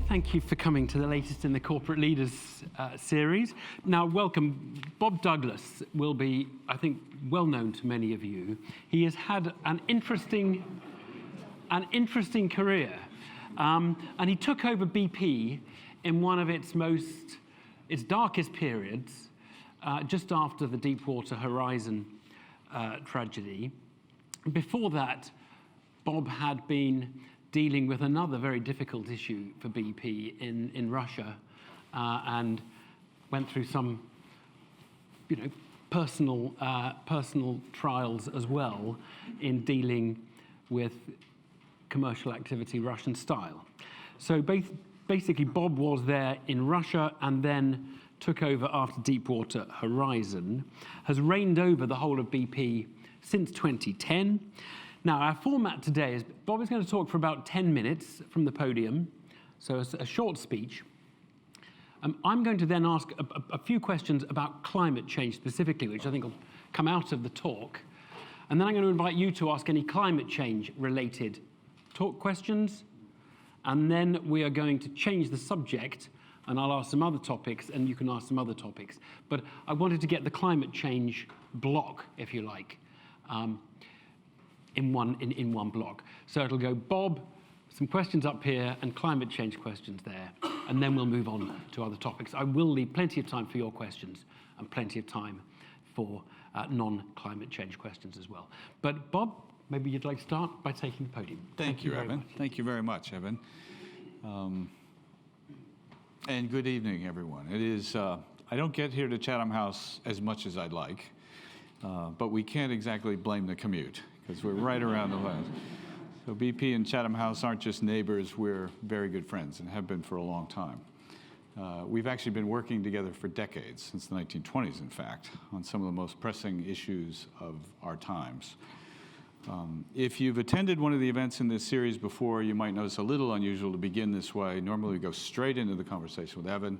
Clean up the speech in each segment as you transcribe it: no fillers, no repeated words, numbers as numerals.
Thank you for coming to the latest in the Corporate Leaders series. Now, welcome. Bob Douglas will be, I think, well known to many of you. He has had an interesting career, and he took over BP in one of its darkest periods, just after the Deepwater Horizon tragedy. Before that, Bob had been dealing with another very difficult issue for BP in Russia, and went through some, personal trials as well in dealing with commercial activity Russian style. So basically, Bob was there in Russia and then took over after Deepwater Horizon, has reigned over the whole of BP since 2010. Now, our format today is Bob is going to talk for about 10 minutes from the podium, so a short speech. I'm going to then ask a few questions about climate change specifically, which I think will come out of the talk. And then I'm going to invite you to ask any climate change related talk questions. And then we are going to change the subject, and I'll ask some other topics, and you can ask some other topics. But I wanted to get the climate change block, if you like, in one block. So it'll go Bob, some questions up here, and climate change questions there, and then we'll move on to other topics. I will leave plenty of time for your questions and plenty of time for non-climate change questions as well. But Bob, maybe you'd like to start by taking the podium. Thank you, Evan. Thank you very much, Evan. And good evening, everyone. It is, I don't get here to Chatham House as much as I'd like, but we can't exactly blame the commute, because we're right around the lens. So BP and Chatham House aren't just neighbors, we're very good friends and have been for a long time. We've actually been working together for decades, since the 1920s, in fact, on some of the most pressing issues of our times. If you've attended one of the events in this series before, you might notice a little unusual to begin this way. Normally we go straight into the conversation with Evan,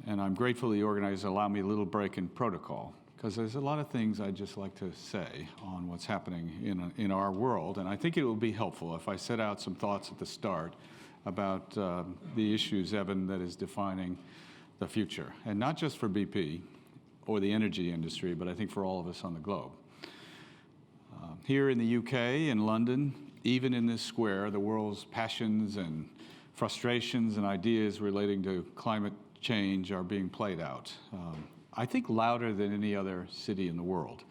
and I'm grateful the organizers allow me a little break in protocol, because there's a lot of things I'd just like to say on what's happening in our world, and I think it will be helpful if I set out some thoughts at the start about the issues, Evan, that is defining the future, and not just for BP or the energy industry, but I think for all of us on the globe. Here in the UK, in London, even in this square, the world's passions and frustrations and ideas relating to climate change are being played out. I think louder than any other city in the world.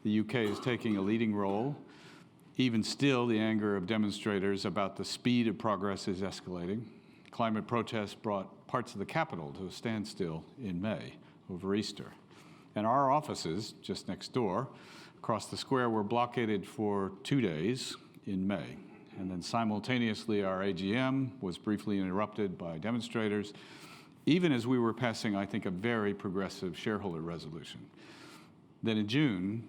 The UK is taking a leading role. Even still, the anger of demonstrators about the speed of progress is escalating. Climate protests brought parts of the capital to a standstill in May over Easter. And our offices, just next door, across the square, were blockaded for 2 days in May. And then simultaneously, our AGM was briefly interrupted by demonstrators, even as we were passing, I think, a very progressive shareholder resolution. Then in June,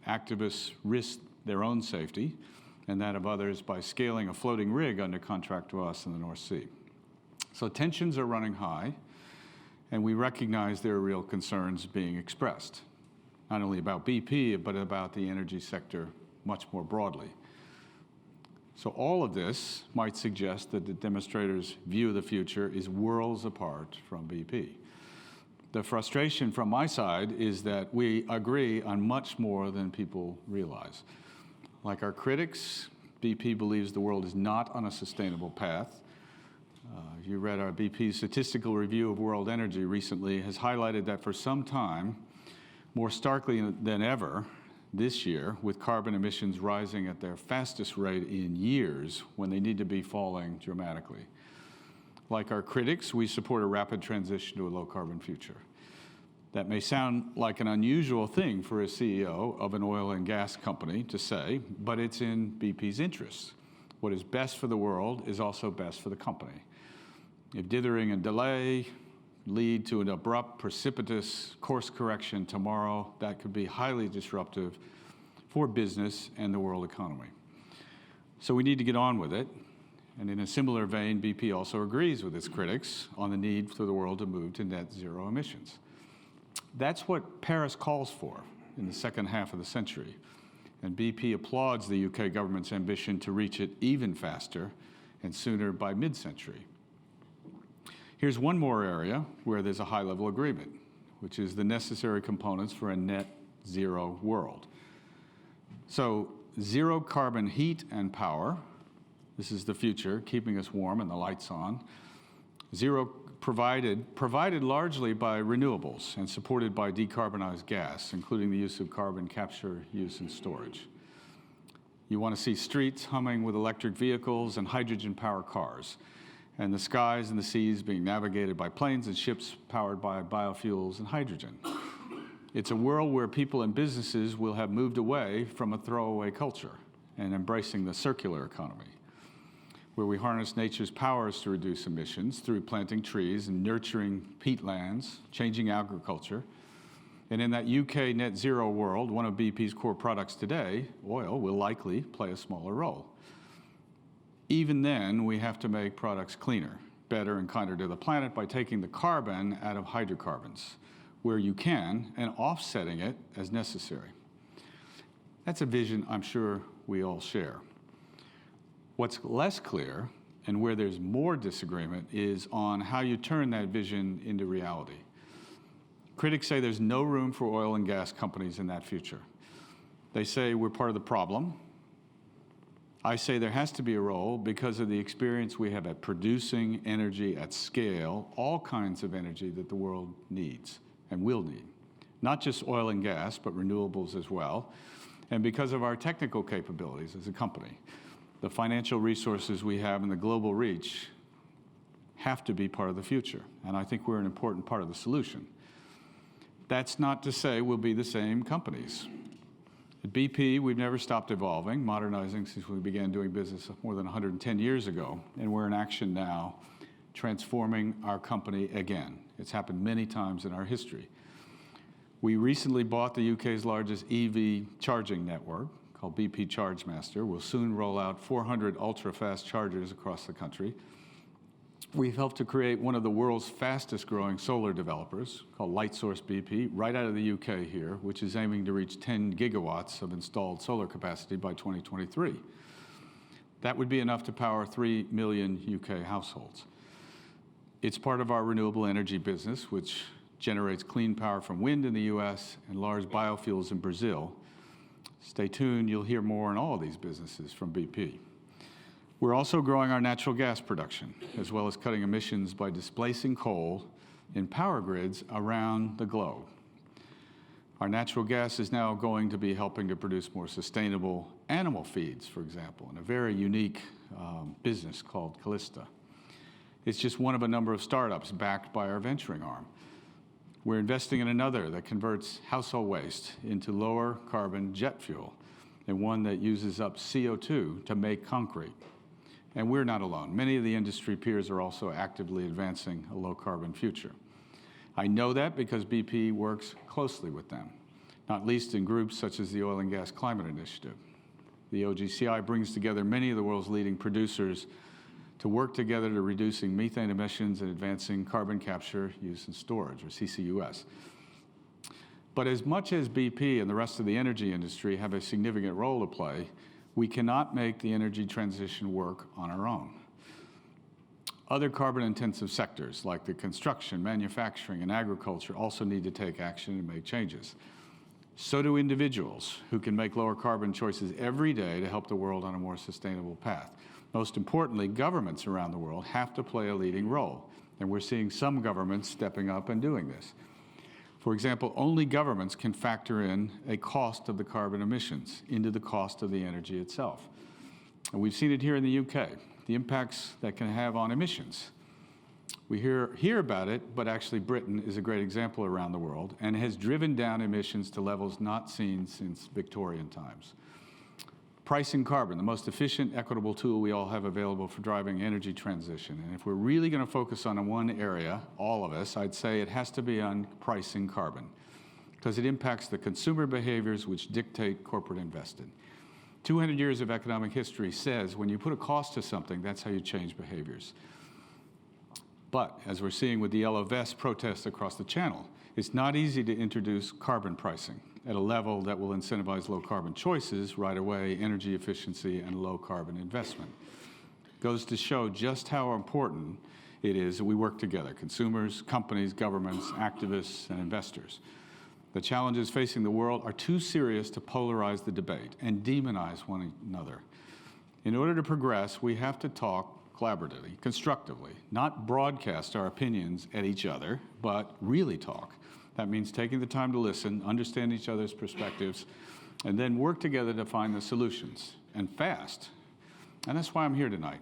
activists risked their own safety and that of others by scaling a floating rig under contract to us in the North Sea. So tensions are running high, and we recognize there are real concerns being expressed, not only about BP, but about the energy sector much more broadly. So all of this might suggest that the demonstrators' view of the future is worlds apart from BP. The frustration from my side is that we agree on much more than people realize. Like our critics, BP believes the world is not on a sustainable path. You read our BP's statistical review of world energy recently has highlighted that for some time, more starkly than ever, this year, with carbon emissions rising at their fastest rate in years when they need to be falling dramatically. Like our critics, we support a rapid transition to a low-carbon future. That may sound like an unusual thing for a CEO of an oil and gas company to say, but it's in BP's interests. What is best for the world is also best for the company. If dithering and delay lead to an abrupt, precipitous course correction tomorrow, that could be highly disruptive for business and the world economy. So we need to get on with it. And in a similar vein, BP also agrees with its critics on the need for the world to move to net zero emissions. That's what Paris calls for in the second half of the century. And BP applauds the UK government's ambition to reach it even faster and sooner by mid-century. Here's one more area where there's a high-level agreement, which is the necessary components for a net zero world. So zero carbon heat and power, this is the future, keeping us warm and the lights on. Zero provided largely by renewables and supported by decarbonized gas, including the use of carbon capture, use, and storage. You want to see streets humming with electric vehicles and hydrogen-powered cars, and the skies and the seas being navigated by planes and ships powered by biofuels and hydrogen. It's a world where people and businesses will have moved away from a throwaway culture and embracing the circular economy, where we harness nature's powers to reduce emissions through planting trees and nurturing peatlands, changing agriculture. And in that UK net zero world, one of BP's core products today, oil, will likely play a smaller role. Even then, we have to make products cleaner, better, and kinder to the planet by taking the carbon out of hydrocarbons, where you can, and offsetting it as necessary. That's a vision I'm sure we all share. What's less clear, and where there's more disagreement, is on how you turn that vision into reality. Critics say there's no room for oil and gas companies in that future. They say we're part of the problem. I say there has to be a role because of the experience we have at producing energy at scale, all kinds of energy that the world needs and will need. Not just oil and gas, but renewables as well. And because of our technical capabilities as a company. The financial resources we have and the global reach have to be part of the future. And I think we're an important part of the solution. That's not to say we'll be the same companies. At BP, we've never stopped evolving, modernizing since we began doing business more than 110 years ago. And we're in action now, transforming our company again. It's happened many times in our history. We recently bought the UK's largest EV charging network, called BP ChargeMaster. We'll soon roll out 400 ultra-fast chargers across the country. We've helped to create one of the world's fastest growing solar developers, called Lightsource BP, right out of the UK here, which is aiming to reach 10 gigawatts of installed solar capacity by 2023. That would be enough to power 3 million UK households. It's part of our renewable energy business, which generates clean power from wind in the US and large biofuels in Brazil. Stay tuned, you'll hear more on all of these businesses from BP. We're also growing our natural gas production, as well as cutting emissions by displacing coal in power grids around the globe. Our natural gas is now going to be helping to produce more sustainable animal feeds, for example, in a very unique business called Callista. It's just one of a number of startups backed by our venturing arm. We're investing in another that converts household waste into lower carbon jet fuel, and one that uses up CO2 to make concrete. And we're not alone. Many of the industry peers are also actively advancing a low carbon future. I know that because BP works closely with them, not least in groups such as the Oil and Gas Climate Initiative. The OGCI brings together many of the world's leading producers to work together to reducing methane emissions and advancing carbon capture, use, and storage, or CCUS. But as much as BP and the rest of the energy industry have a significant role to play, we cannot make the energy transition work on our own. Other carbon-intensive sectors, like the construction, manufacturing, and agriculture, also need to take action and make changes. So do individuals who can make lower carbon choices every day to help the world on a more sustainable path. Most importantly, governments around the world have to play a leading role, and we're seeing some governments stepping up and doing this. For example, only governments can factor in a cost of the carbon emissions into the cost of the energy itself. And we've seen it here in the UK, the impacts that can have on emissions. We hear about it, but actually Britain is a great example around the world and has driven down emissions to levels not seen since Victorian times. Pricing carbon, the most efficient, equitable tool we all have available for driving energy transition. And if we're really going to focus on one area, all of us, I'd say it has to be on pricing carbon, because it impacts the consumer behaviors which dictate corporate investing. 200 years of economic history says when you put a cost to something, that's how you change behaviors. But as we're seeing with the yellow vest protests across the channel, it's not easy to introduce carbon pricing at a level that will incentivize low carbon choices right away, energy efficiency, and low carbon investment. Goes to show just how important It is we work together, consumers, companies, governments, activists, and investors. The challenges facing the world are too serious to polarize the debate and demonize one another. In order to progress, we have to talk collaboratively, constructively, not broadcast our opinions at each other, but really talk. That means taking the time to listen, understand each other's perspectives, and then work together to find the solutions, and fast. And that's why I'm here tonight.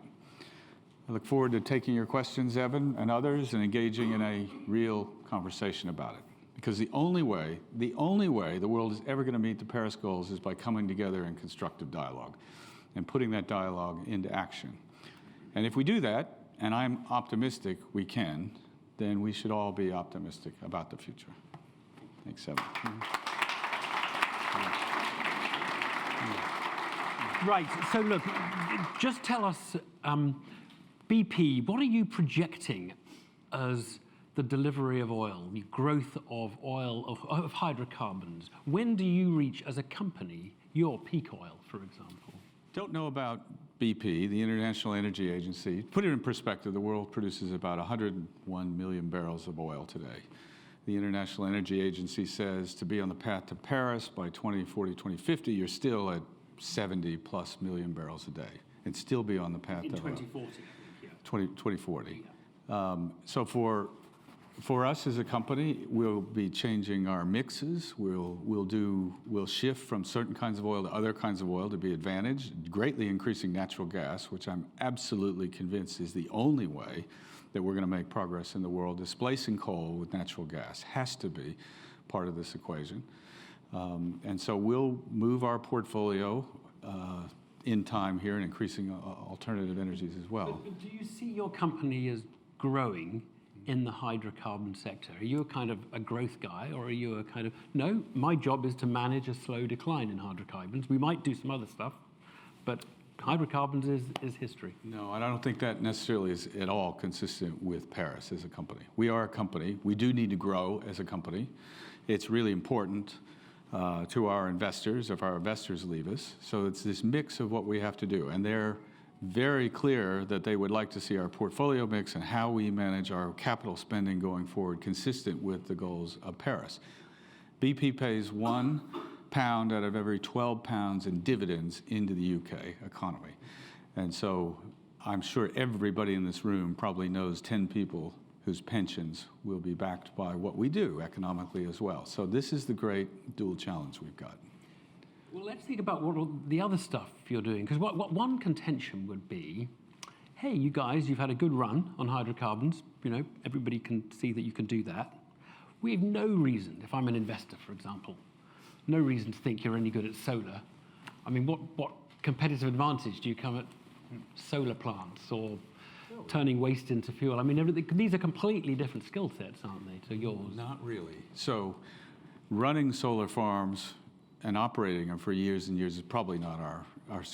I look forward to taking your questions, Evan and others, and engaging in a real conversation about it. Because the only way the world is ever going to meet the Paris goals is by coming together in constructive dialogue and putting that dialogue into action. And if we do that, and I'm optimistic we can, then we should all be optimistic about the future. Thanks, Evan. Right, so look, just tell us, BP, what are you projecting as the delivery of oil, the growth of oil, of hydrocarbons? When do you reach, as a company, your peak oil, for example? Don't know about BP, the International Energy Agency. Put it in perspective, the world produces about 101 million barrels of oil today. The International Energy Agency says to be on the path to Paris by 2040, 2050, you're still at 70 plus million barrels a day and still be on the path to 2040. 2040. So for us as a company, we'll be changing our mixes. We'll shift from certain kinds of oil to other kinds of oil to be advantaged, greatly increasing natural gas, which I'm absolutely convinced is the only way that we're going to make progress in the world. Displacing coal with natural gas has to be part of this equation. And so we'll move our portfolio in time here and increasing alternative energies as well. But do you see your company as growing in the hydrocarbon sector? Are you a kind of a growth guy, or are you a kind of, no, my job is to manage a slow decline in hydrocarbons. We might do some other stuff, but hydrocarbons is history. No, and I don't think that necessarily is at all consistent with Paris as a company. We are a company. We do need to grow as a company. It's really important to our investors if our investors leave us. So it's this mix of what we have to do. And they're very clear that they would like to see our portfolio mix and how we manage our capital spending going forward consistent with the goals of Paris. BP pays £1 out of every 12 pounds in dividends into the UK economy. And so I'm sure everybody in this room probably knows 10 people whose pensions will be backed by what we do economically as well. So this is the great dual challenge we've got. Well, let's think about what the other stuff you're doing, because what one contention would be, hey, you guys, you've had a good run on hydrocarbons. You know, everybody can see that you can do that. We have no reason, if I'm an investor, for example, no reason to think you're any good at solar. I mean, what competitive advantage do you come at solar plants or turning waste into fuel? I mean, these are completely different skill sets, aren't they, to yours? Not really. So running solar farms and operating them for years and years is probably not our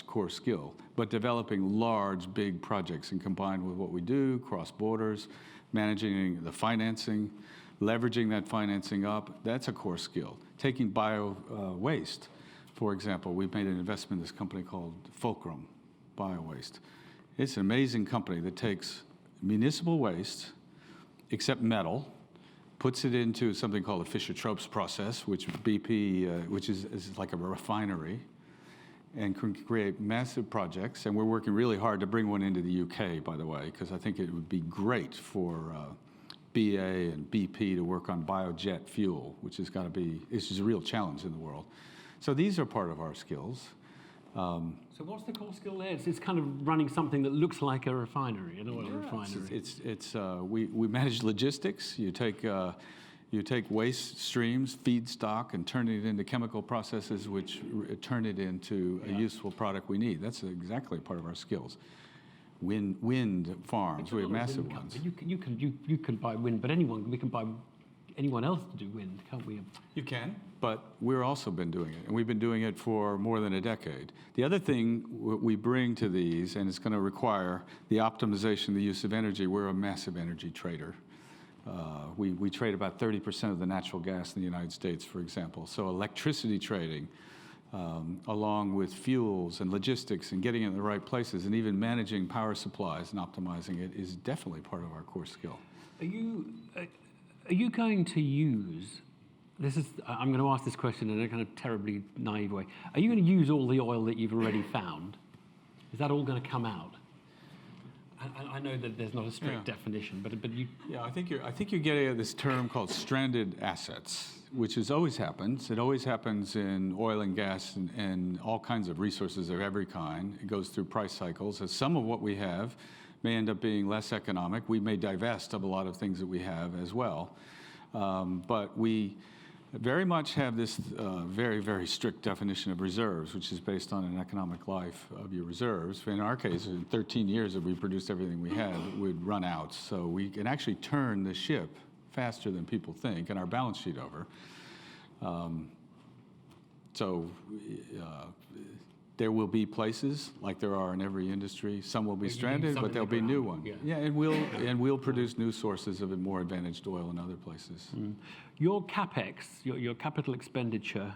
core skill. But developing large, big projects and combined with what we do, cross borders, managing the financing, leveraging that financing up, that's a core skill. Taking bio waste, for example, we've made an investment in this company called Fulcrum Bio-Waste. It's an amazing company that takes municipal waste, except metal, puts it into something called a Fischer-Tropsch process, which BP, which is like a refinery, and can create massive projects. And we're working really hard to bring one into the UK, by the way, because I think it would be great for BA and BP to work on biojet fuel, which is a real challenge in the world. So these are part of our skills. So what's the core skill there? It's kind of running something that looks like a refinery, an oil refinery. We manage logistics. You take waste streams, feedstock, and turn it into chemical processes, which turn it into a useful product we need. That's exactly part of our skills. Wind farms, we have massive ones. You can buy wind, but we can buy anyone else to do wind, can't we? You can, but we've also been doing it, and we've been doing it for more than a decade. The other thing we bring to these, and it's going to require the optimization, the use of energy, we're a massive energy trader. We trade about 30% of the natural gas in the United States, for example. So electricity trading along with fuels and logistics and getting it in the right places, and even managing power supplies and optimizing it is definitely part of our core skill. Are you going to use, I'm going to ask this question in a kind of terribly naive way. Are you going to use all the oil that you've already found? Is that all going to come out? I know that there's not a strict definition, but you... Yeah, I think you're getting at this term called stranded assets, which always happens. It always happens in oil and gas and all kinds of resources of every kind. It goes through price cycles. As some of what we have may end up being less economic. We may divest of a lot of things that we have as well. But we very much have this very, very strict definition of reserves, which is based on an economic life of your reserves. In our case, in 13 years, if we produced everything we had, it would run out. So we can actually turn the ship faster than people think and our balance sheet over. There will be places, like there are in every industry. Some will be stranded, but there'll be new ones. Yeah, and we'll produce new sources of more advantaged oil in other places. Your CapEx, your capital expenditure,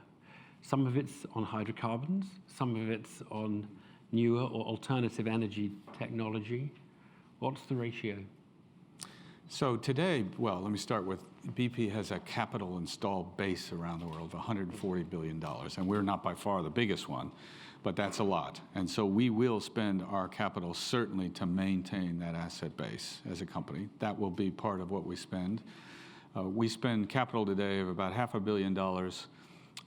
some of it's on hydrocarbons, some of it's on newer or alternative energy technology. What's the ratio? So today, well, let me start with BP has a capital installed base around the world of $140 billion, and we're not by far the biggest one. But that's a lot. And so we will spend our capital certainly to maintain that asset base as a company. That will be part of what we spend. We spend capital today of about $500 million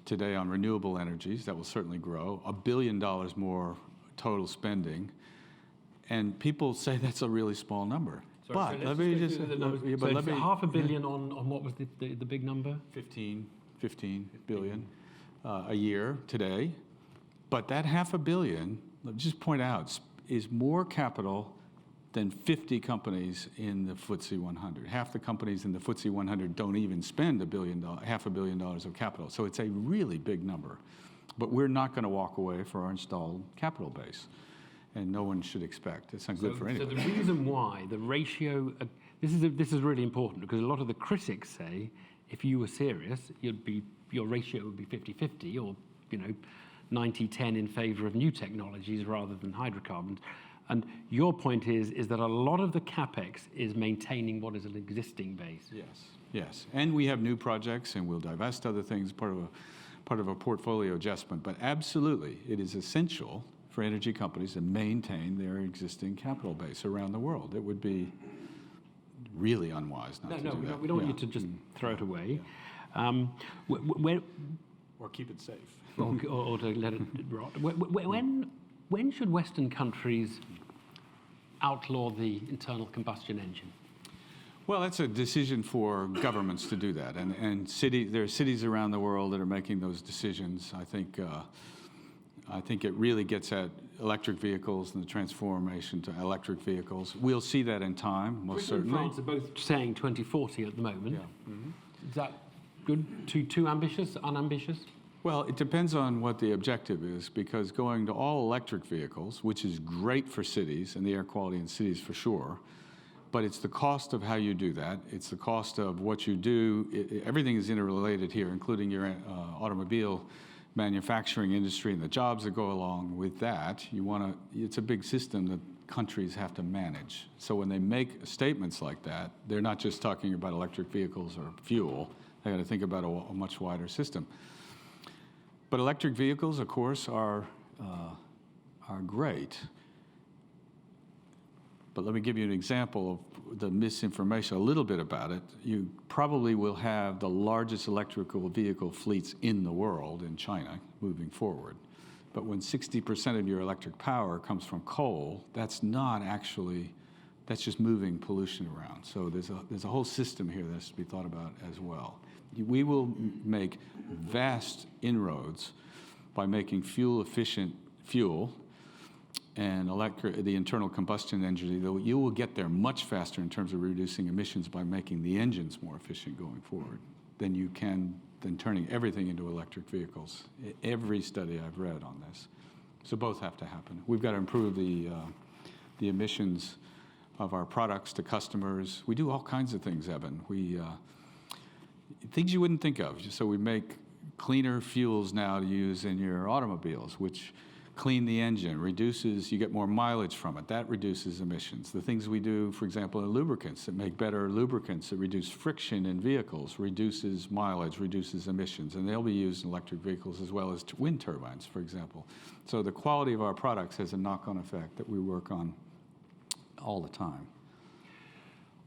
today on renewable energies. That will certainly grow. $1 billion more total spending. And people say that's a really small number. Sorry, but let me just... $500 million on what was the big number? 15 billion a year today. But that $500 million, let me just point out, is more capital than 50 companies in the FTSE 100. Half the companies in the FTSE 100 don't even spend $500 million of capital. So it's a really big number. But we're not going to walk away for our installed capital base. And no one should expect. It's not good for anyone. So the reason why the ratio, this is really important, because a lot of the critics say if you were serious, your ratio would be 50-50, or 90-10 in favor of new technologies rather than hydrocarbons. And your point is that a lot of the CapEx is maintaining what is an existing base. Yes. And we have new projects, and we'll divest other things, part of a portfolio adjustment. But absolutely, it is essential for energy companies to maintain their existing capital base around the world. It would be really unwise not to do that. We don't want you to just throw it away. Or keep it safe. or to let it rot. When should Western countries outlaw the internal combustion engine? Well, that's a decision for governments to do that, and there are cities around the world that are making those decisions. I think it really gets at electric vehicles and the transformation to electric vehicles. We'll see that in time, most certainly. Britain and France are both saying 2040 at the moment. Yeah. Mm-hmm. Is that good? Too ambitious? Unambitious? Well, it depends on what the objective is, because going to all electric vehicles, which is great for cities and the air quality in cities for sure, but it's the cost of how you do that. It's the cost of what you do. Everything is interrelated here, including your automobile manufacturing industry and the jobs that go along with that. It's a big system that countries have to manage. So when they make statements like that, they're not just talking about electric vehicles or fuel. They got to think about a much wider system. But electric vehicles, of course, are great. But let me give you an example of the misinformation, a little bit about it. You probably will have the largest electrical vehicle fleets in the world in China moving forward. But when 60% of your electric power comes from coal, that's just moving pollution around. So there's a whole system here that has to be thought about as well. We will make vast inroads by making fuel-efficient fuel and the internal combustion engine. You will get there much faster in terms of reducing emissions by making the engines more efficient going forward than turning everything into electric vehicles. Every study I've read on this. So both have to happen. We've got to improve the emissions of our products to customers. We do all kinds of things, Evan. Things you wouldn't think of. So we make cleaner fuels now to use in your automobiles, which clean the engine, you get more mileage from it. That reduces emissions. The things we do, for example, in lubricants that make better lubricants that reduce friction in vehicles, reduces mileage, reduces emissions, and they'll be used in electric vehicles as well as wind turbines, for example. So the quality of our products has a knock-on effect that we work on all the time.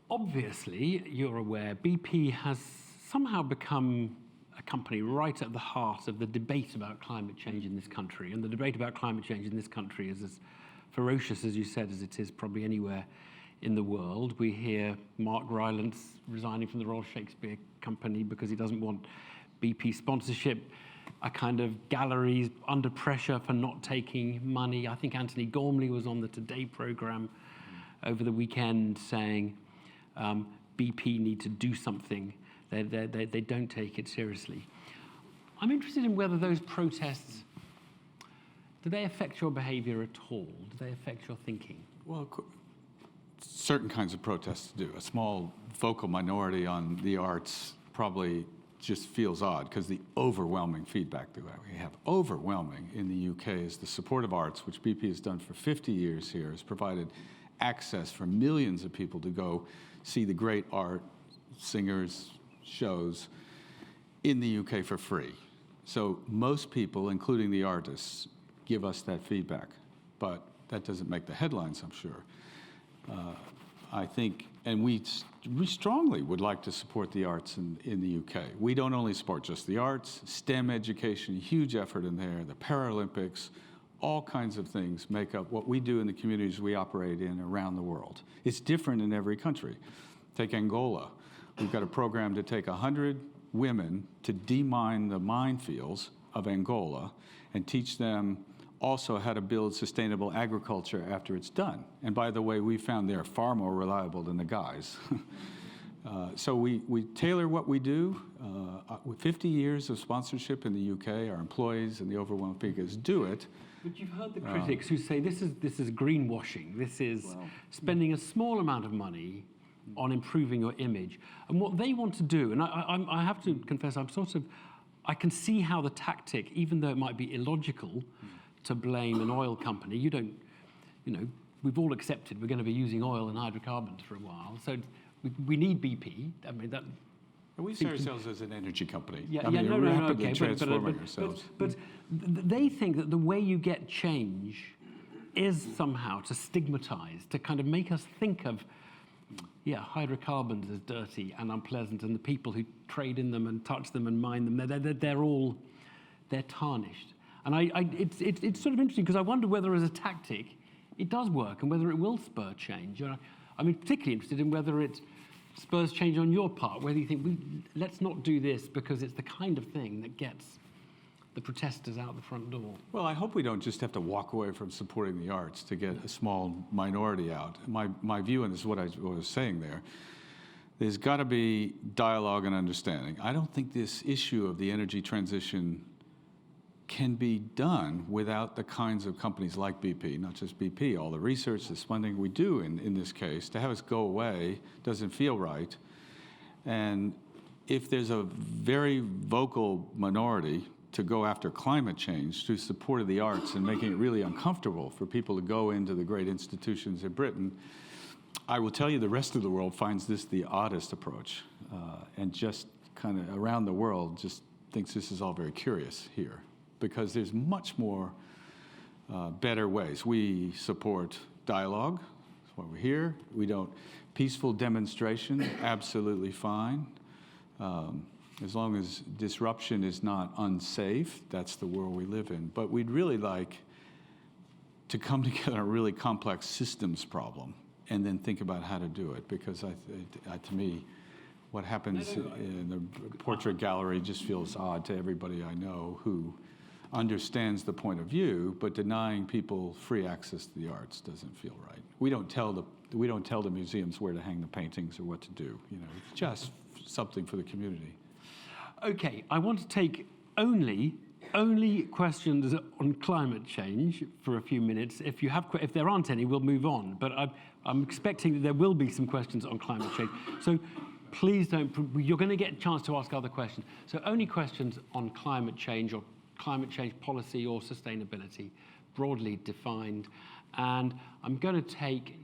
Obviously, you're aware, BP has somehow become a company right at the heart of the debate about climate change in this country. And the debate about climate change in this country is as ferocious, as you said, as it is probably anywhere in the world. We hear Mark Rylance resigning from the Royal Shakespeare Company because he doesn't want BP sponsorship. A kind of galleries under pressure for not taking money. I think Anthony Gormley was on the Today programme over the weekend saying BP need to do something. They don't take it seriously. I'm interested in whether those protests, do they affect your behavior at all? Do they affect your thinking? Well, certain kinds of protests do. A small vocal minority on the arts probably just feels odd because the overwhelming feedback that we have, overwhelming in the UK, is the support of arts, which BP has done for 50 years here, has provided access for millions of people to go see the great art, singers, shows in the UK for free. So most people, including the artists, give us that feedback. But that doesn't make the headlines, I'm sure. I think, and we strongly would like to support the arts in the UK. We don't only support just the arts, STEM education, huge effort in there, the Paralympics, all kinds of things make up what we do in the communities we operate in around the world. It's different in every country. Take Angola. We've got a program to take 100 women to demine the minefields of Angola and teach them also how to build sustainable agriculture after it's done. And by the way, we found they're far more reliable than the guys. So we tailor what we do. With 50 years of sponsorship in the UK, our employees and the overwhelming figures do it. But you've heard the critics who say this is greenwashing. This is spending a small amount of money on improving your image. And what they want to do, and I have to confess, I can see how the tactic, even though it might be illogical to blame an oil company, we've all accepted we're going to be using oil and hydrocarbons for a while. So we need BP. I mean, that. We see ourselves as an energy company. We're rapidly transforming ourselves. But they think that the way you get change is somehow to stigmatize, to kind of make us think of hydrocarbons as dirty and unpleasant, and the people who trade in them and touch them and mine them, they're tarnished. And it's sort of interesting because I wonder whether as a tactic it does work and whether it will spur change. I'm particularly interested in whether it spurs change on your part, whether you think, let's not do this because it's the kind of thing that gets the protesters out the front door. Well, I hope we don't just have to walk away from supporting the arts to get a small minority out. My view, and this is what I was saying there, there's got to be dialogue and understanding. I don't think this issue of the energy transition can be done without the kinds of companies like BP, not just BP, all the research, the funding we do in this case. To have us go away doesn't feel right. And if there's a very vocal minority to go after climate change through support of the arts and making it really uncomfortable for people to go into the great institutions in Britain, I will tell you the rest of the world finds this the oddest approach, and just kind of around the world just thinks this is all very curious here, because there's much more better ways. We support dialogue, that's why we're here. We don't, peaceful demonstration, absolutely fine. As long as disruption is not unsafe, that's the world we live in. But we'd really like to come together on a really complex systems problem and then think about how to do it, because to me, what happens in the portrait gallery just feels odd to everybody I know who understands the point of view, but denying people free access to the arts doesn't feel right. We don't tell the museums where to hang the paintings or what to do. It's just something for the community. Okay, I want to take only questions on climate change for a few minutes. If there aren't any, we'll move on. But I'm expecting that there will be some questions on climate change. So Please don't, you're going to get a chance to ask other questions. So only questions on climate change or climate change policy or sustainability, broadly defined. And I'm going to take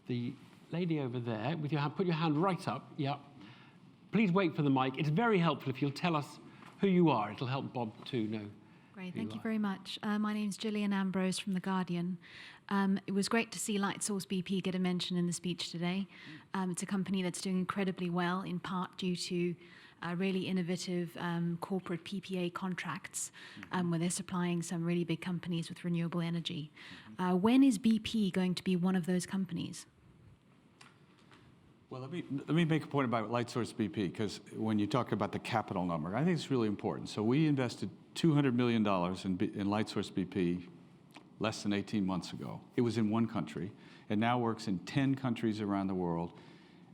the lady over there with your hand, put your hand right up, yeah. Please wait for the mic. It's very helpful if you'll tell us who you are. It'll help Bob to know. Great, thank you very much. My name's Gillian Ambrose from The Guardian. It was great to see Lightsource BP get a mention in the speech today. It's a company that's doing incredibly well, in part due to really innovative corporate PPA contracts where they're supplying some really big companies with renewable energy. When is BP going to be one of those companies? Well, let me make a point about Lightsource BP, because when you talk about the capital number, I think it's really important. So we invested $200 million in Lightsource BP less than 18 months ago. It was in one country. It now works in 10 countries around the world,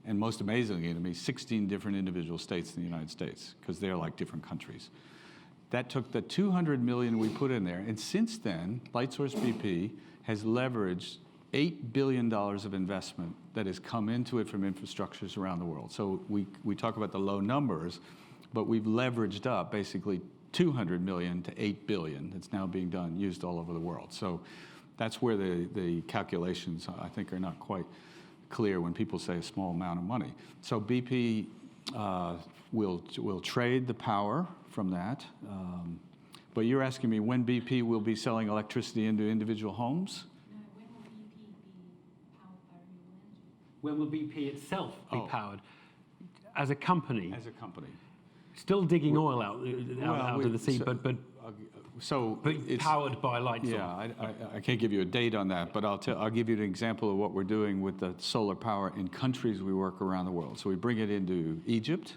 and most amazingly to me, 16 different individual states in the United States, because they're like different countries. That took the $200 million we put in there, and since then, Lightsource BP has leveraged $8 billion of investment that has come into it from infrastructures around the world. So we talk about the low numbers, but we've leveraged up basically $200 million to $8 billion that's now being used all over the world. So that's where the calculations, I think, are not quite clear when people say a small amount of money. So BP will trade the power from that. But you're asking me when BP will be selling electricity into individual homes? When will BP itself be powered? As a company? As a company. Still digging oil out of the sea, but it's powered by Lightsource. Yeah, I can't give you a date on that, but I'll give you an example of what we're doing with the solar power in countries we work around the world. So we bring it into Egypt.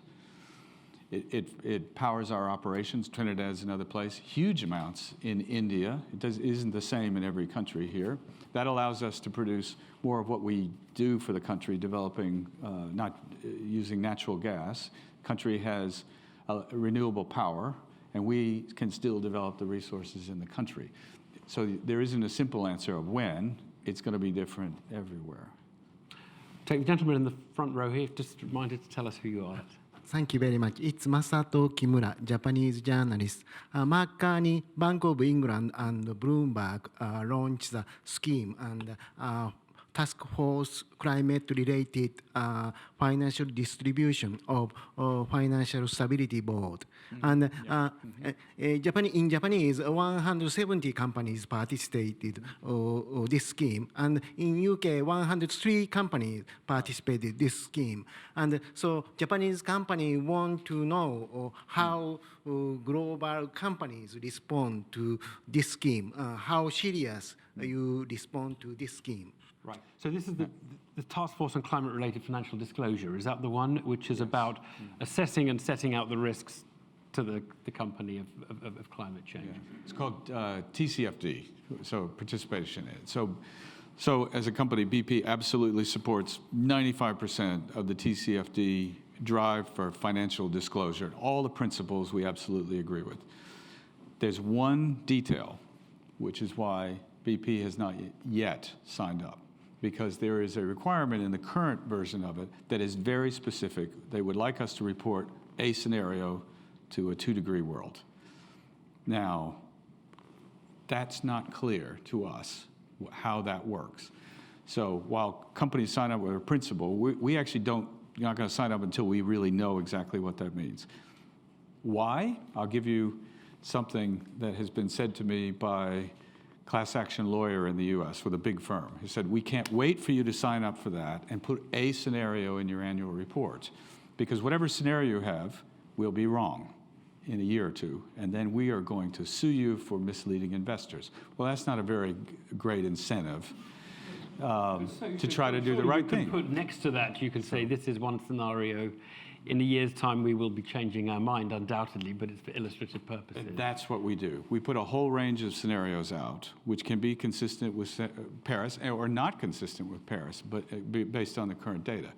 It powers our operations. Trinidad's another place. Huge amounts in India. Isn't the same in every country here. That allows us to produce more of what we do for the country, developing, not using natural gas. Country has renewable power, and we can still develop the resources in the country. So there isn't a simple answer of when. It's going to be different everywhere. Take the gentleman in the front row here. Just reminded to tell us who you are. Thank you very much. It's Masato Kimura, Japanese journalist. Mark Carney, Bank of England, and Bloomberg launched the scheme and task force climate-related financial distribution of Financial Stability Board. And in Japanese, 170 companies participated this scheme, and in UK, 103 companies participated this scheme. And so Japanese companies want to know how global companies respond to this scheme, how serious you respond to this scheme. Right. So this is the Task Force on Climate-Related Financial Disclosure. Is that the one which is about assessing and setting out the risks to the company of climate change? Yeah. It's called TCFD, so participation in it. So as a company, BP absolutely supports 95% of the TCFD drive for financial disclosure. All the principles we absolutely agree with. There's one detail, which is why BP has not yet signed up, because there is a requirement in the current version of it that is very specific. They would like us to report a scenario to a 2-degree world. Now, that's not clear to us how that works. So while companies sign up with a principle, we actually not going to sign up until we really know exactly what that means. Why? I'll give you something that has been said to me by class action lawyer in the US with a big firm. He said, we can't wait for you to sign up for that and put a scenario in your annual report, because whatever scenario you have will be wrong in a year or two, and then we are going to sue you for misleading investors. Well, that's not a very great incentive to try to do the right thing. Put next to that, you could say this is one scenario. In a year's time, we will be changing our mind, undoubtedly, but it's for illustrative purposes. And that's what we do. We put a whole range of scenarios out, which can be consistent with Paris or not consistent with Paris, but based on the current data.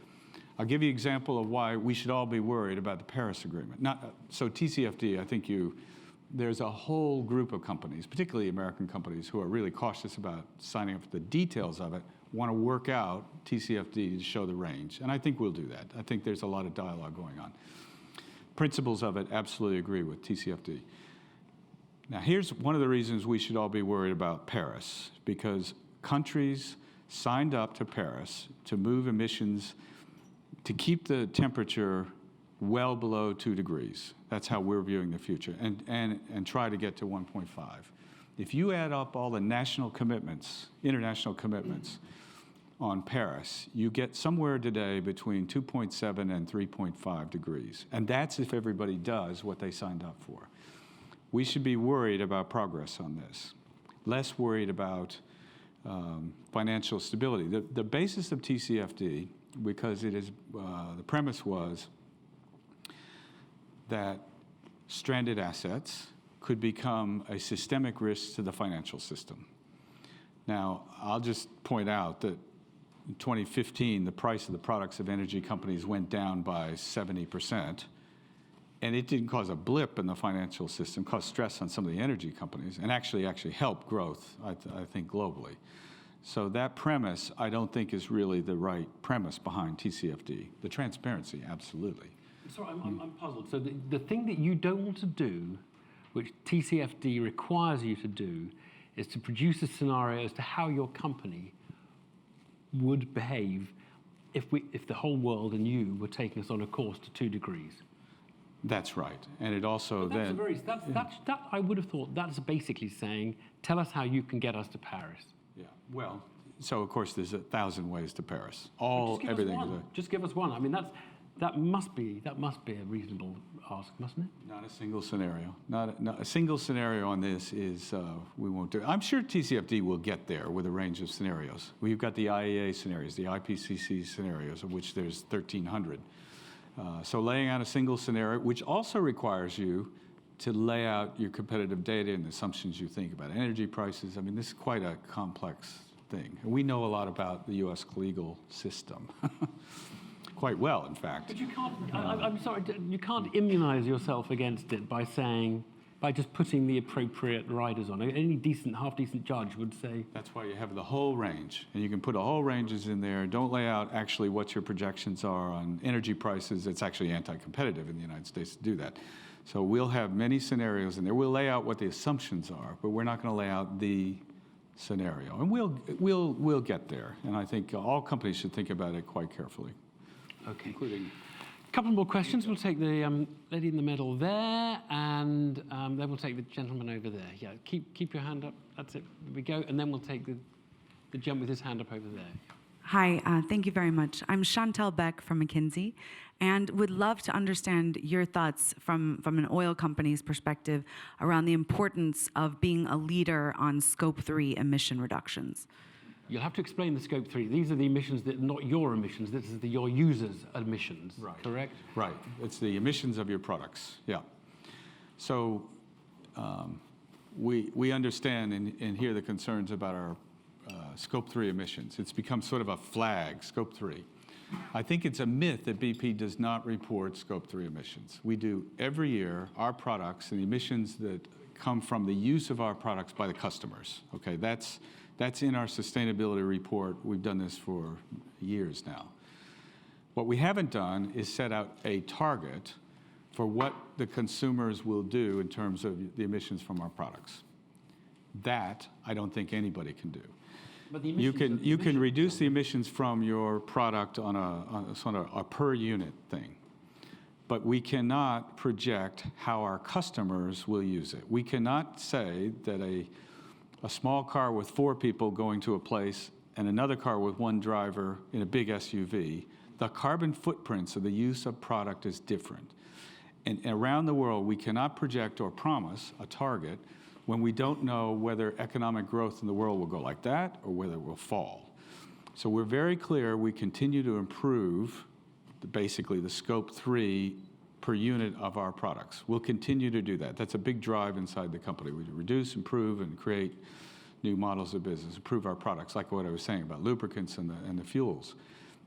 I'll give you an example of why we should all be worried about the Paris Agreement. So TCFD, I think you there's a whole group of companies, particularly American companies, who are really cautious about signing up for the details of it, want to work out TCFD to show the range. And I think we'll do that. I think there's a lot of dialogue going on. Principles of it, absolutely agree with TCFD. Now, here's one of the reasons we should all be worried about Paris, because countries signed up to Paris to move emissions, to keep the temperature well below 2 degrees. That's how we're viewing the future, and try to get to 1.5. If you add up all the national commitments, international commitments on Paris, you get somewhere today between 2.7 and 3.5 degrees. And that's if everybody does what they signed up for. We should be worried about progress on this, less worried about financial stability. The basis of TCFD, because it is, the premise was that stranded assets could become a systemic risk to the financial system. Now, I'll just point out that in 2015, the price of the products of energy companies went down by 70%, and it didn't cause a blip in the financial system, caused stress on some of the energy companies, and actually helped growth, I think, globally. So that premise, I don't think, is really the right premise behind TCFD. The transparency, absolutely. Sorry, I'm puzzled. So the thing that you don't want to do, which TCFD requires you to do, is to produce a scenario as to how your company would behave if the whole world and you were taking us on a course to 2 degrees. That's right. And it also But that I would have thought that's basically saying, tell us how you can get us to Paris. Yeah, well, so of course there's 1,000 ways to Paris. Just give us one. I mean, that must be a reasonable ask, mustn't it? Not a single scenario. Not a single scenario on this is we won't do it. I'm sure TCFD will get there with a range of scenarios. We've got the IEA scenarios, the IPCC scenarios, of which there's 1,300. So laying out a single scenario, which also requires you to lay out your competitive data and assumptions you think about energy prices. I mean, this is quite a complex thing. And we know a lot about the U.S. legal system. Quite well, in fact. But you can't, I'm sorry, you can't immunize yourself against it by just putting the appropriate riders on. Any decent, half-decent judge would say. That's why you have the whole range. And you can put a whole ranges in there. Don't lay out actually what your projections are on energy prices. It's actually anti-competitive in the United States to do that. So we'll have many scenarios in there. We'll lay out what the assumptions are, but we're not going to lay out the scenario. And we'll get there. And I think all companies should think about it quite carefully. Okay. Including a couple more questions. We'll take the lady in the middle there, and then we'll take the gentleman over there. Yeah, keep your hand up. That's it. There we go. And then we'll take the gent with his hand up over there. Hi, thank you very much. I'm Chantel Beck from McKinsey, and would love to understand your thoughts from an oil company's perspective around the importance of being a leader on Scope 3 emission reductions. You'll have to explain the Scope 3. These are the emissions that are not your emissions. This is your users' emissions, right. Correct? Right. It's the emissions of your products, yeah. So we understand and hear the concerns about our Scope 3 emissions. It's become sort of a flag, Scope 3. I think it's a myth that BP does not report Scope 3 emissions. We do every year. Our products and the emissions that come from the use of our products by the customers, okay? That's in our sustainability report. We've done this for years now. What we haven't done is set out a target for what the consumers will do in terms of the emissions from our products. That I don't think anybody can do. But the you can reduce the emissions from your product on a sort of a per unit thing, but we cannot project how our customers will use it. We cannot say that a small car with 4 people going to a place and another car with 1 driver in a big SUV, the carbon footprints of the use of product is different. And around the world, we cannot project or promise a target when we don't know whether economic growth in the world will go like that or whether it will fall. So we're very clear we continue to improve basically the Scope 3 per unit of our products. We'll continue to do that. That's a big drive inside the company. We reduce, improve, and create new models of business, improve our products, like what I was saying about lubricants and the fuels.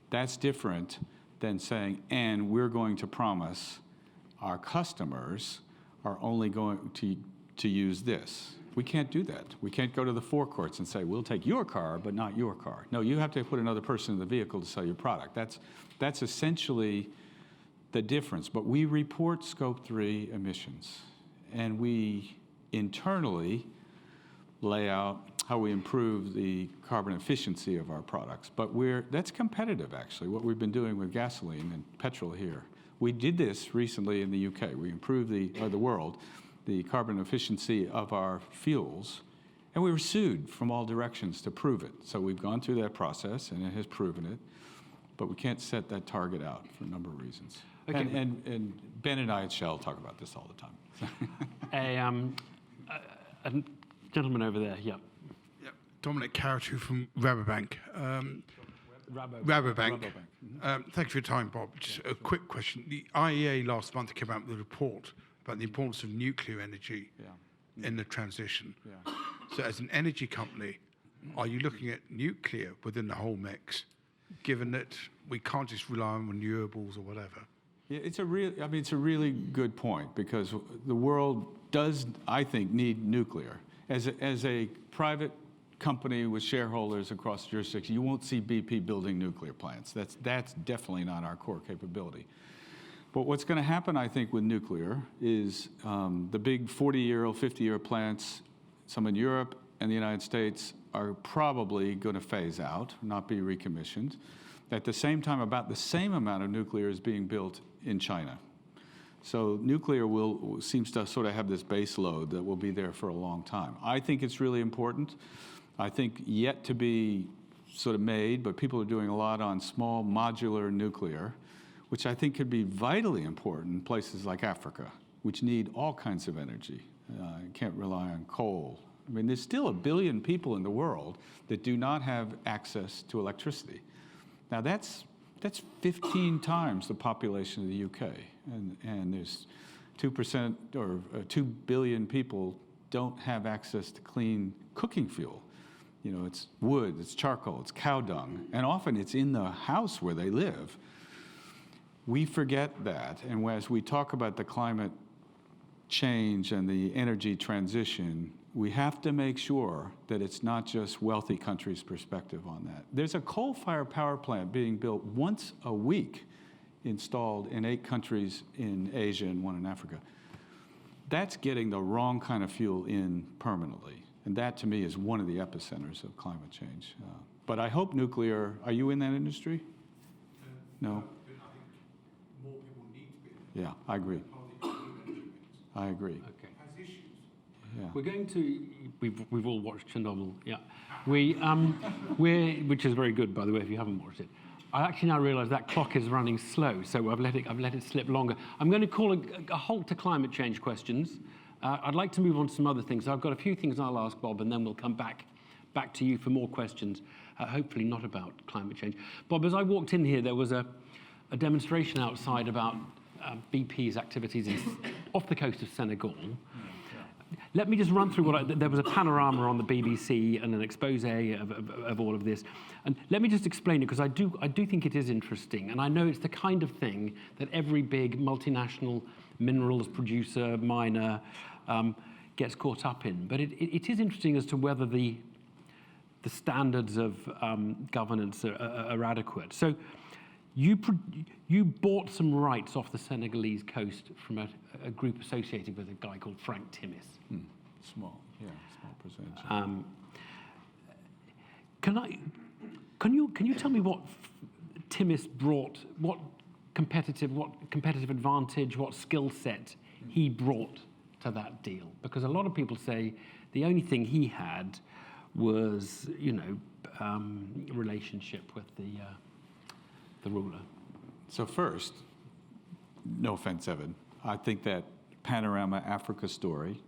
That's different than saying, and we're going to promise our customers are only going to use this. We can't do that. We can't go to the forecourts and say, we'll take your car, but not your car. No, you have to put another person in the vehicle to sell your product. That's essentially the difference. But we report Scope 3 emissions, and we internally lay out how we improve the carbon efficiency of our products. But that's competitive, actually, what we've been doing with gasoline and petrol here. We did this recently in the UK. We improved the carbon efficiency of our fuels, and we were sued from all directions to prove it. So we've gone through that process, and it has proven it, but we can't set that target out for a number of reasons. Okay. And Ben and I at Shell talk about this all the time. A gentleman over there, yeah. Yep. Dominic Caratu from Rabobank. Rabobank. Mm-hmm. Thank you for your time, Bob. Just a quick question. The IEA last month came out with a report about the importance of nuclear energy in the transition. Yeah. So as an energy company, are you looking at nuclear within the whole mix, given that we can't just rely on renewables or whatever? Yeah, it's a really good point, because the world does, I think, need nuclear. As a private company with shareholders across jurisdictions, you won't see BP building nuclear plants. That's definitely not our core capability. But what's going to happen, I think, with nuclear is the big 40-year, 50-year plants, some in Europe and the United States, are probably going to phase out, not be recommissioned. At the same time, about the same amount of nuclear is being built in China. So nuclear seems to sort of have this base load that will be there for a long time. I think it's really important. I think yet to be sort of made, but people are doing a lot on small modular nuclear, which I think could be vitally important in places like Africa, which need all kinds of energy. You can't rely on coal. I mean, there's still 1 billion people in the world that do not have access to electricity. Now that's 15 times the population of the UK, and there's 2% or 2 billion people don't have access to clean cooking fuel. You know, it's wood, it's charcoal, it's cow dung, and often it's in the house where they live. We forget that, and as we talk about the climate change and the energy transition, we have to make sure that it's not just wealthy countries' perspective on that. There's a coal-fired power plant being built once a week, installed in 8 countries in Asia and 1 in Africa. That's getting the wrong kind of fuel in permanently, and that to me is one of the epicenters of climate change. But I hope nuclear, are you in that industry? No? Yeah, I agree. I agree. Okay. Yeah. We're going to. We've all watched Chernobyl. Yeah. Which is very good, by the way, if you haven't watched it. I actually now realise that clock is running slow, so I've let it slip longer. I'm going to call a halt to climate change questions. I'd like to move on to some other things. I've got a few things I'll ask Bob, and then we'll come back to you for more questions. Hopefully not about climate change. Bob, as I walked in here, there was a demonstration outside about BP's activities off the coast of Senegal. Let me just run through there was a panorama on the BBC and an expose of all of this. And let me just explain it, because I do think it is interesting. And I know it's the kind of thing that every big multinational minerals producer, miner, gets caught up in. But it is interesting as to whether the standards of governance are adequate. So you bought some rights off the Senegalese coast from a group associated with a guy called Frank Timis. Small percentage. Can you tell me what Timis brought, what competitive advantage, what skill set he brought to that deal? Because a lot of people say the only thing he had was, relationship with the ruler. So first, no offense, Evan, I think that Panorama Africa story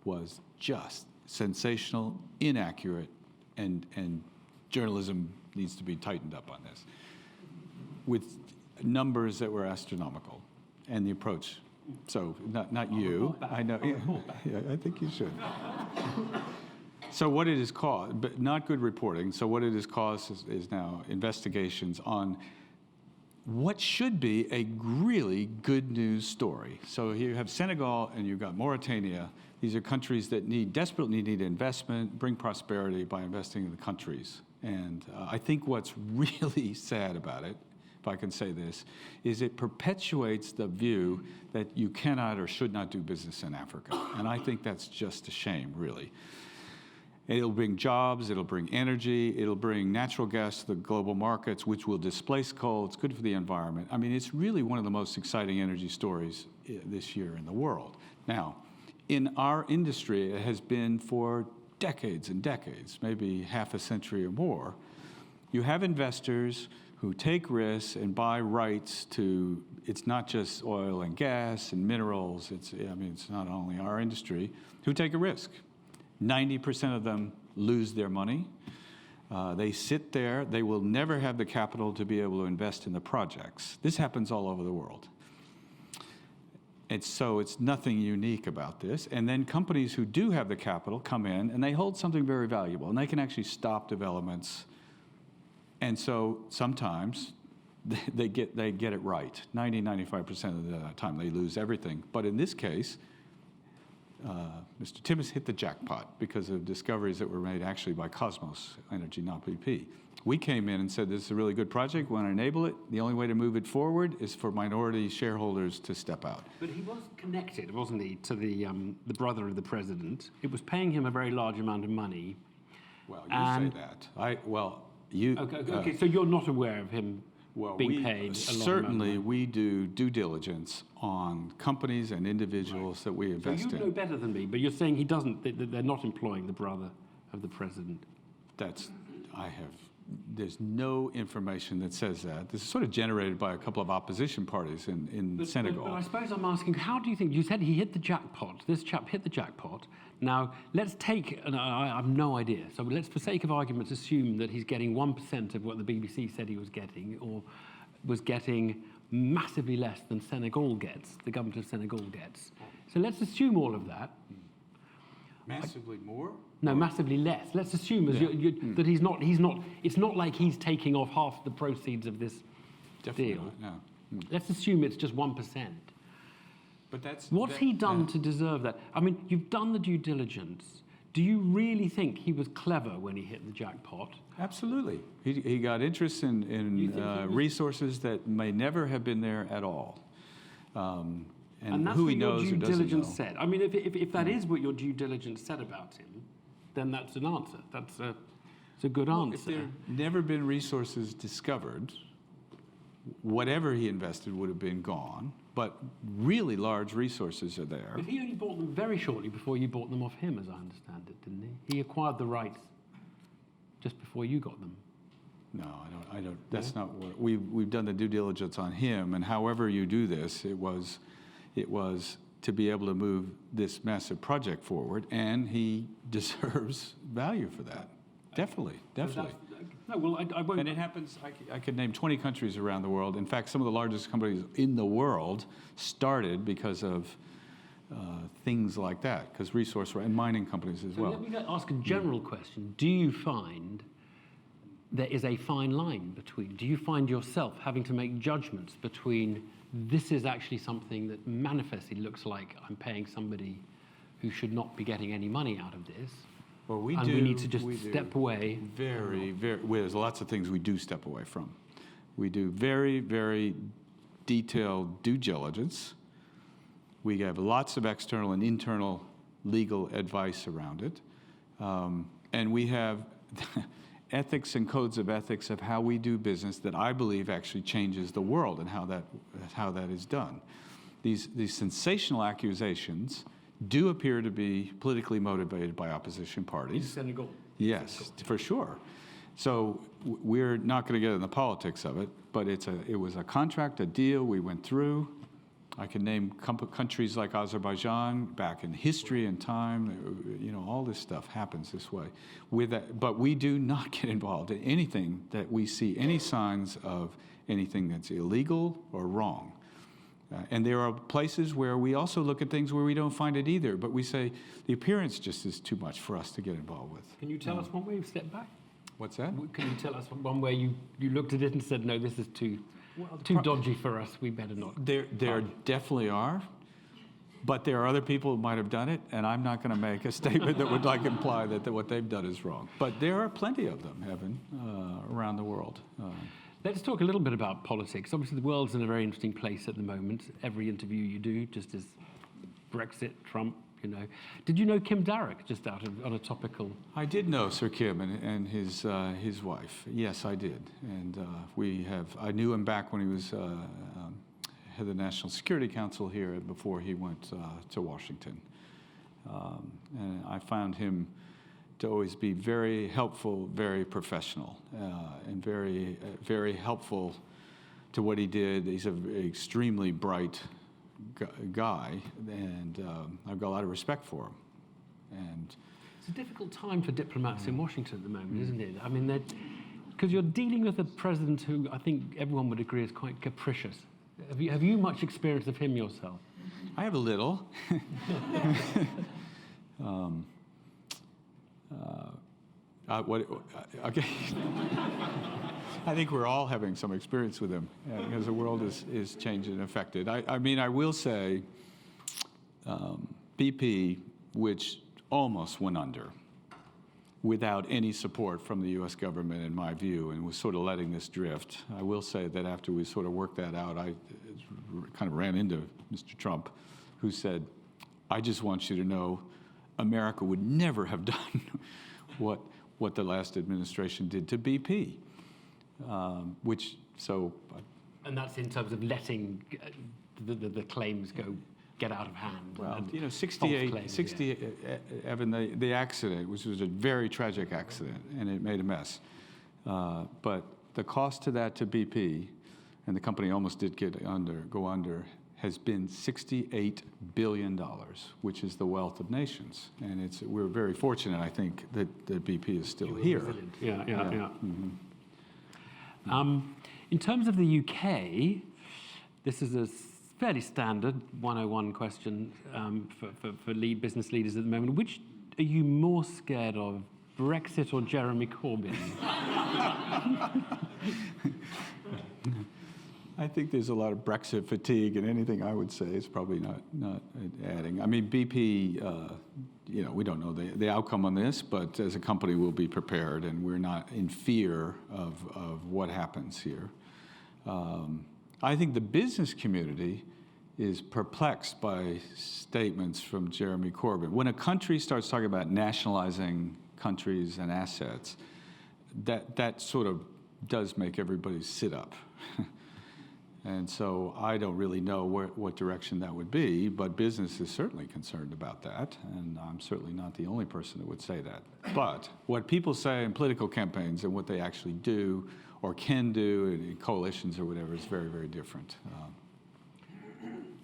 was just sensational, inaccurate, and journalism needs to be tightened up on this, with numbers that were astronomical, and the approach. So not you. I know. Yeah, I think you should. So what it has caused, but not good reporting. So what it has caused is now investigations on what should be a really good news story. So here you have Senegal and you've got Mauritania. These are countries that desperately need investment, bring prosperity by investing in the countries. And I think what's really sad about it, if I can say this, is it perpetuates the view that you cannot or should not do business in Africa. And I think that's just a shame, really. It'll bring jobs, it'll bring energy, it'll bring natural gas to the global markets, which will displace coal. It's good for the environment. I mean, it's really one of the most exciting energy stories this year in the world. Now, in our industry, it has been for decades and decades, maybe half a century or more. You have investors who take risks and buy rights to, it's not just oil and gas and minerals, it's not only our industry, who take a risk. 90% of them lose their money. They sit there. They will never have the capital to be able to invest in the projects. This happens all over the world. And so it's nothing unique about this. And then companies who do have the capital come in and they hold something very valuable and they can actually stop developments. And so sometimes they get it right. 95% of the time they lose everything. But in this case, Mr. Timmis hit the jackpot because of discoveries that were made actually by Cosmos Energy, not BP. We came in and said, this is a really good project, we want to enable it. The only way to move it forward is for minority shareholders to step out. But he was connected, wasn't he, to the brother of the president. It was paying him a very large amount of money. Well, you say that. Okay, so you're not aware of him being paid a lot certainly we do due diligence on companies and individuals that we invest in. So you know better than me, but you're saying he doesn't, that they're not employing the brother of the president. There's no information that says that. This is sort of generated by a couple of opposition parties in Senegal. But I suppose I'm asking, how do you think, you said he hit the jackpot, this chap hit the jackpot. Now, let's take, and I have no idea, so let's, for sake of argument, assume that he's getting 1% of what the BBC said he was getting, or was getting massively less than Senegal gets, the government of Senegal gets. So let's assume all of that. Massively more? No, massively less. Let's assume that he's not, it's not like he's taking off half the proceeds of this Definitely deal. not, no. Let's assume it's just 1%. But What's he done to deserve that? I mean, you've done the due diligence. Do you really think he was clever when he hit the jackpot? Absolutely. He got interest in resources that may never have been there at all. And that's who what he knows your or due doesn't diligence know. said. I mean, if that is what your due diligence said about him, then that's an answer. It's a good answer. If there had never been resources discovered, whatever he invested would have been gone. But really large resources are there. But he only bought them very shortly before you bought them off him, as I understand it, didn't he? He acquired the rights just before you got them. No, I don't. That's not what we've done the due diligence on him. And however you do this, it was to be able to move this massive project forward, and he deserves value for that. Definitely. No, well, I won't. And it happens, I could name 20 countries around the world. In fact, some of the largest companies in the world started because of things like that, because resource and mining companies as well. Let me ask a general question. Do you find there is a fine line between, do you find yourself having to make judgments between this is actually something that manifestly looks like I'm paying somebody who should not be getting any money out of this, Well, we need to just step away? There's lots of things we do step away from. We do very, very detailed due diligence. We have lots of external and internal legal advice around it. And we have ethics and codes of ethics of how we do business that I believe actually changes the world and how that is done. These sensational accusations do appear to be politically motivated by opposition parties. In Senegal. Yes, for sure. So we're not going to get in the politics of it, but it was a contract, a deal we went through. I can name countries like Azerbaijan back in history and time. You know, all this stuff happens this way. With that, but we do not get involved in anything that we see any signs of anything that's illegal or wrong. And there are places where we also look at things where we don't find it either, but we say the appearance just is too much for us to get involved with. Can you tell us one way you've stepped back? What's that? Can you tell us one way you looked at it and said, no, this is too Too dodgy for us, we better not. There definitely are, but there are other people who might have done it, and I'm not going to make a statement that would imply that what they've done is wrong. But there are plenty of them, Evan, around the world. Let's talk a little bit about politics. Obviously, the world's in a very interesting place at the moment. Every interview you do, just as Brexit, Trump, you know. Did you know Kim Darroch, just on a topical? I did know Sir Kim and his wife. Yes, I did. And I knew him back when he was head of the National Security Council here before he went to Washington. And I found him to always be very helpful, very professional, and very, very helpful to what he did. He's an extremely bright guy, and I've got a lot of respect for him. And it's a difficult time for diplomats in Washington at the moment, isn't it? I mean, because you're dealing with a president who I think everyone would agree is quite capricious. Have you much experience of him yourself? I have a little. Okay. I think we're all having some experience with him because the world is changed and affected. I mean, I will say BP, which almost went under without any support from the U.S. government, in my view, and was sort of letting this drift. I will say that after we sort of worked that out, I kind of ran into Mr. Trump, who said, I just want you to know America would never have done what the last administration did to BP. And that's in terms of letting the claims get out of hand. Well, you know, 68, Evan, the accident, which was a very tragic accident, and it made a mess. But the cost to that to BP, and the company almost did go under, has been $68 billion, which is the wealth of nations. And we're very fortunate, I think, that BP is still here. Yeah. In terms of the UK, this is a fairly standard 101 question for business leaders at the moment. Which are you more scared of, Brexit or Jeremy Corbyn? I think there's a lot of Brexit fatigue, and anything I would say is probably not adding. I mean, BP, you know, we don't know the outcome on this, but as a company, we'll be prepared, and we're not in fear of what happens here. I think the business community is perplexed by statements from Jeremy Corbyn. When a country starts talking about nationalizing countries and assets, that sort of does make everybody sit up. And so I don't really know what direction that would be, but business is certainly concerned about that, and I'm certainly not the only person that would say that. But what people say in political campaigns and what they actually do or can do in coalitions or whatever is very, very different.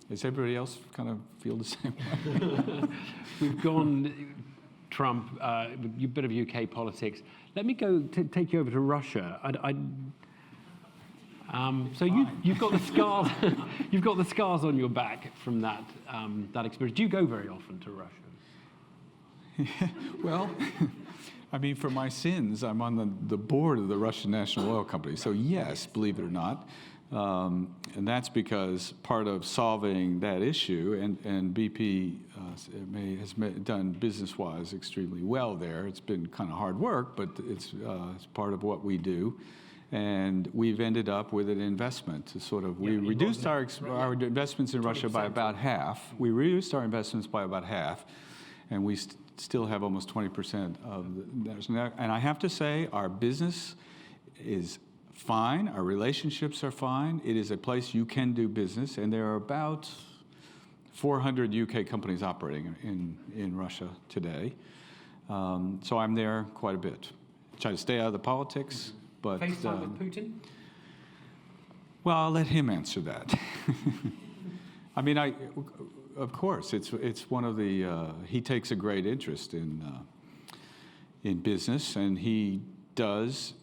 Does everybody else kind of feel the same way? We've gone, Trump, a bit of UK politics. Let me take you over to Russia. So you've got the scars. You've got the scars on your back from that experience. Do you go very often to Russia? Well, I mean, for my sins, I'm on the board of the Russian National Oil Company. So yes, believe it or not, and that's because part of solving that issue, and BP has done business-wise extremely well there. It's been kind of hard work, but it's part of what we do. And we've ended up with an investment to sort of, we reduced our investments in Russia by about half. We reduced our investments by about half, and we still have almost 20% of the, and I have to say, our business is fine, our relationships are fine. It is a place you can do business, and there are about 400 UK companies operating in Russia today. So I'm there quite a bit. Try to stay out of the politics. But, FaceTime with Putin? Well, I'll let him answer that. I mean, of course, it's one of the. He takes a great interest in business, and he does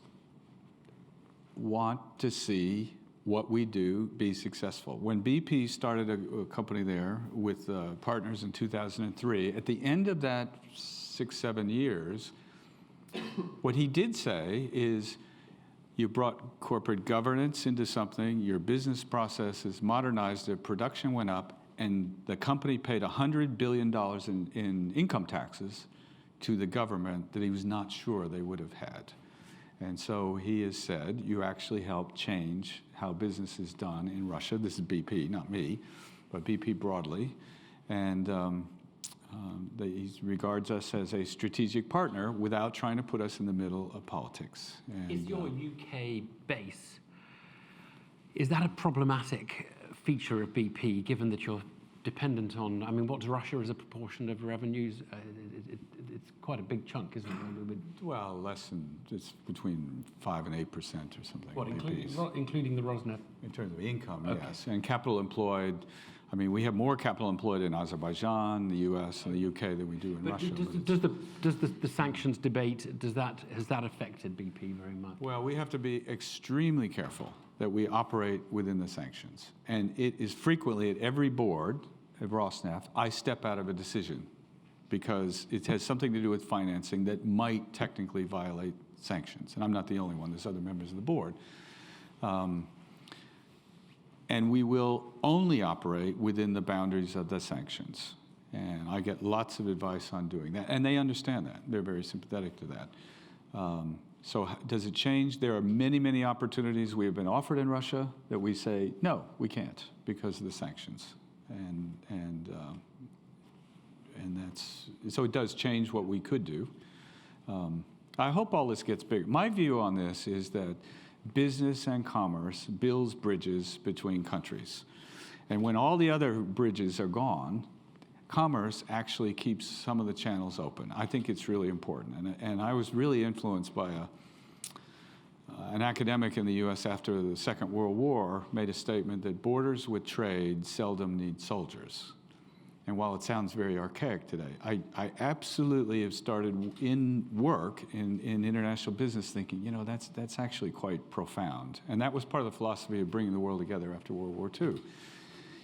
want to see what we do be successful. When BP started a company there with partners in 2003, at the end of that 6-7 years, what he did say is, You brought corporate governance into something, your business processes modernized it, production went up, and the company paid $100 billion in income taxes to the government that he was not sure they would have had. And so he has said, you actually helped change how business is done in Russia. This is BP, not me, but BP broadly. And he regards us as a strategic partner without trying to put us in the middle of politics. And, Is your UK base, is that a problematic feature of BP, given that you're dependent on, I mean, what's Russia as a proportion of revenues? It's quite a big chunk, isn't it? well, less than, it's between 5 and 8% or something. What, BP's. including the Rosneft? In terms of income, Okay. yes. And capital employed, I mean, we have more capital employed in Azerbaijan, the US, and the UK than we do in But Russia. does the sanctions debate, has that affected BP very much? Well, we have to be extremely careful that we operate within the sanctions. And it is frequently at every board at Rosneft, I step out of a decision because it has something to do with financing that might technically violate sanctions. And I'm not the only one, there's other members of the board. And we will only operate within the boundaries of the sanctions. And I get lots of advice on doing that. And they understand that. They're very sympathetic to that. So does it change? There are many, many opportunities we have been offered in Russia that we say, no, we can't because of the sanctions. And that's, so it does change what we could do. I hope all this gets bigger. My view on this is that business and commerce builds bridges between countries. And when all the other bridges are gone, commerce actually keeps some of the channels open. I think it's really important. And I was really influenced by an academic in the US after the Second World War made a statement that borders with trade seldom need soldiers. And while it sounds very archaic today, I absolutely have started in work in international business thinking, you know, that's actually quite profound. And that was part of the philosophy of bringing the world together after World War II.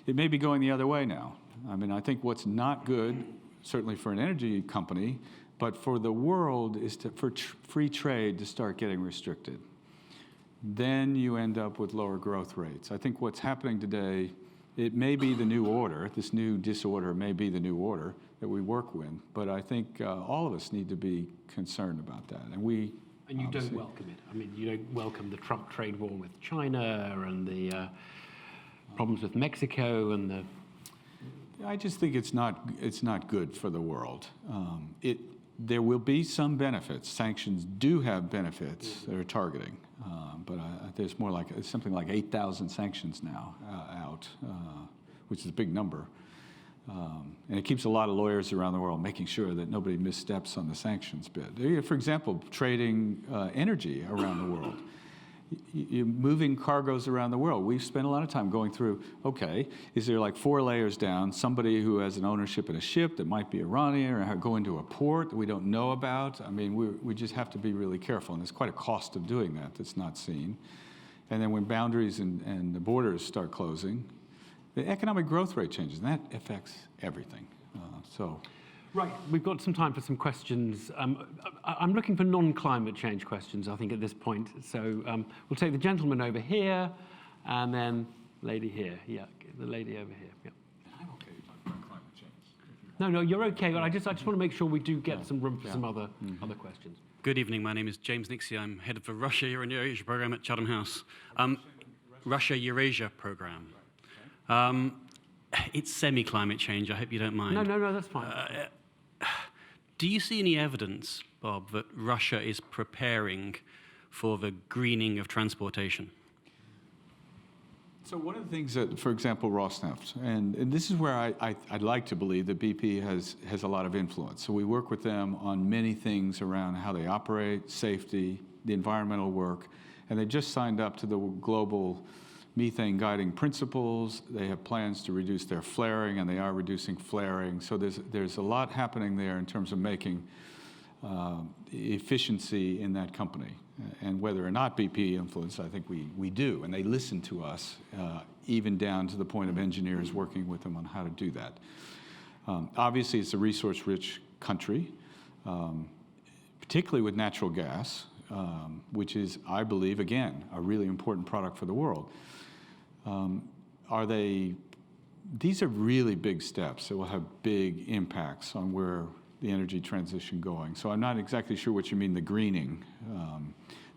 It may be going the other way now. I mean, I think what's not good, certainly for an energy company, but for the world is for free trade to start getting restricted. Then you end up with lower growth rates. I think what's happening today, it may be the new order, this new disorder may be the new order that we work with, but I think all of us need to be concerned about that. And you don't welcome it. I mean, you don't welcome the Trump trade war with China and the problems with Mexico and the... I just think it's not good for the world. There will be some benefits. Sanctions do have benefits that are targeting, but there's more like something like 8,000 sanctions now out, which is a big number. And it keeps a lot of lawyers around the world making sure that nobody missteps on the sanctions bit. For example, trading energy around the world. You're moving cargoes around the world. We've spent a lot of time going through, okay, is there like 4 layers down, somebody who has an ownership in a ship that might be Iranian or go into a port that we don't know about? I mean, we just have to be really careful, and there's quite a cost of doing that that's not seen. And then when boundaries and the borders start closing, the economic growth rate changes, and that affects everything. Right, we've got some time for some questions. I'm looking for non-climate change questions, I think, at this point. So we'll take the gentleman over here, and then lady here. Yeah, the lady over here. Yeah. I'm okay talking about climate change. No, you're okay. But I just want to make sure we do get some room for some other questions. Good evening. My name is James Nixie. I'm head of the Russia Eurasia program at Chatham House. Russia Eurasia program. It's semi-climate change. I hope you don't mind. No, that's fine. Do you see any evidence, Bob, that Russia is preparing for the greening of transportation? So one of the things that, for example, Rosneft, and this is where I'd like to believe that BP has a lot of influence. So we work with them on many things around how they operate, safety, the environmental work, and they just signed up to the global methane guiding principles. They have plans to reduce their flaring, and they are reducing flaring. So there's a lot happening there in terms of making efficiency in that company. And whether or not BP influence, I think we do. And they listen to us, even down to the point of engineers working with them on how to do that. Obviously, it's a resource-rich country, particularly with natural gas. which is, I believe, again, a really important product for the world. These are really big steps that will have big impacts on where the energy transition going. So I'm not exactly sure what you mean, the greening.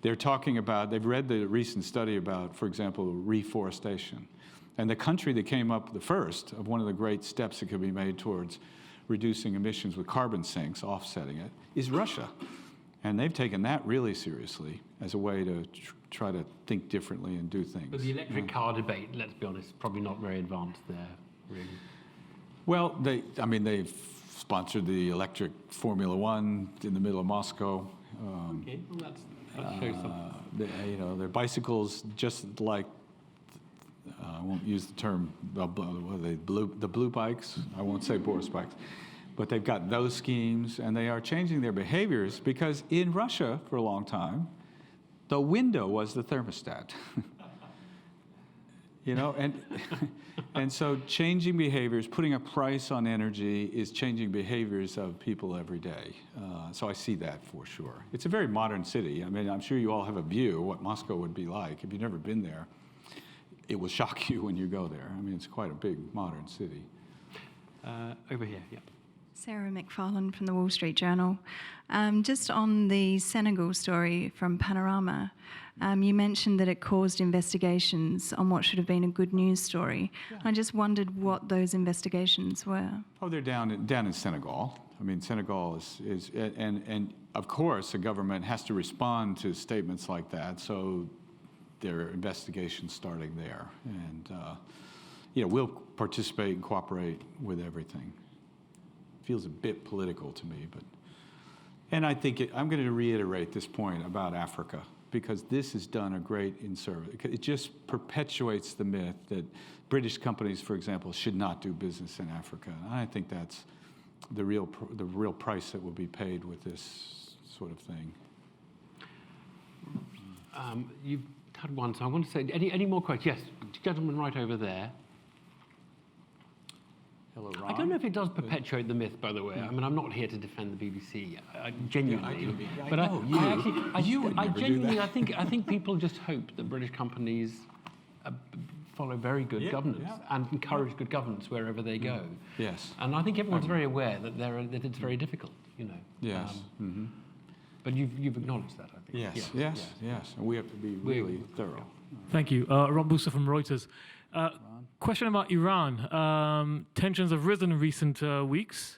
They're talking about, they've read the recent study about, for example, reforestation. And the country that came up the first of one of the great steps that could be made towards reducing emissions with carbon sinks, offsetting it, is Russia. And they've taken that really seriously as a way to try to think differently and do things. But the electric car debate, let's be honest, probably not very advanced there, really. Well, they've sponsored the electric Formula One in the middle of Moscow. Okay, well, that shows something. Their bicycles, just like, I won't use the term, the blue bikes. I won't say Boris bikes. But they've got those schemes, and they are changing their behaviors because in Russia, for a long time, the window was the thermostat. And so changing behaviors, putting a price on energy is changing behaviors of people every day. So I see that for sure. It's a very modern city. I mean, I'm sure you all have a view of what Moscow would be like. If you've never been there, it will shock you when you go there. I mean, it's quite a big modern city. Over here, yeah. Sarah McFarlane from the Wall Street Journal. Just on the Senegal story from Panorama, you mentioned that it caused investigations on what should have been a good news story. Yeah. I just wondered what those investigations were. Oh, they're down in Senegal. I mean, Senegal is and of course, the government has to respond to statements like that, so there are investigations starting there. And, we'll participate and cooperate with everything. Feels a bit political to me, and I think I'm going to reiterate this point about Africa, because this has done a great in-service. It just perpetuates the myth that British companies, for example, should not do business in Africa. And I think that's the real price that will be paid with this sort of thing. You've had one, so I want to say, any more questions? Yes, gentleman right over there. Hello, Ron. I don't know if it does perpetuate the myth, by the way. I mean, I'm not here to defend the BBC, genuinely. I think people just hope that British companies follow very good governance and encourage good governance wherever they go. Yes. And I think everyone's very aware that it's very difficult, Yes. But you've acknowledged that, I think. Yes. And we have to be really thorough. Thank you. Ron Booster from Reuters. Question about Iran. Tensions have risen in recent weeks,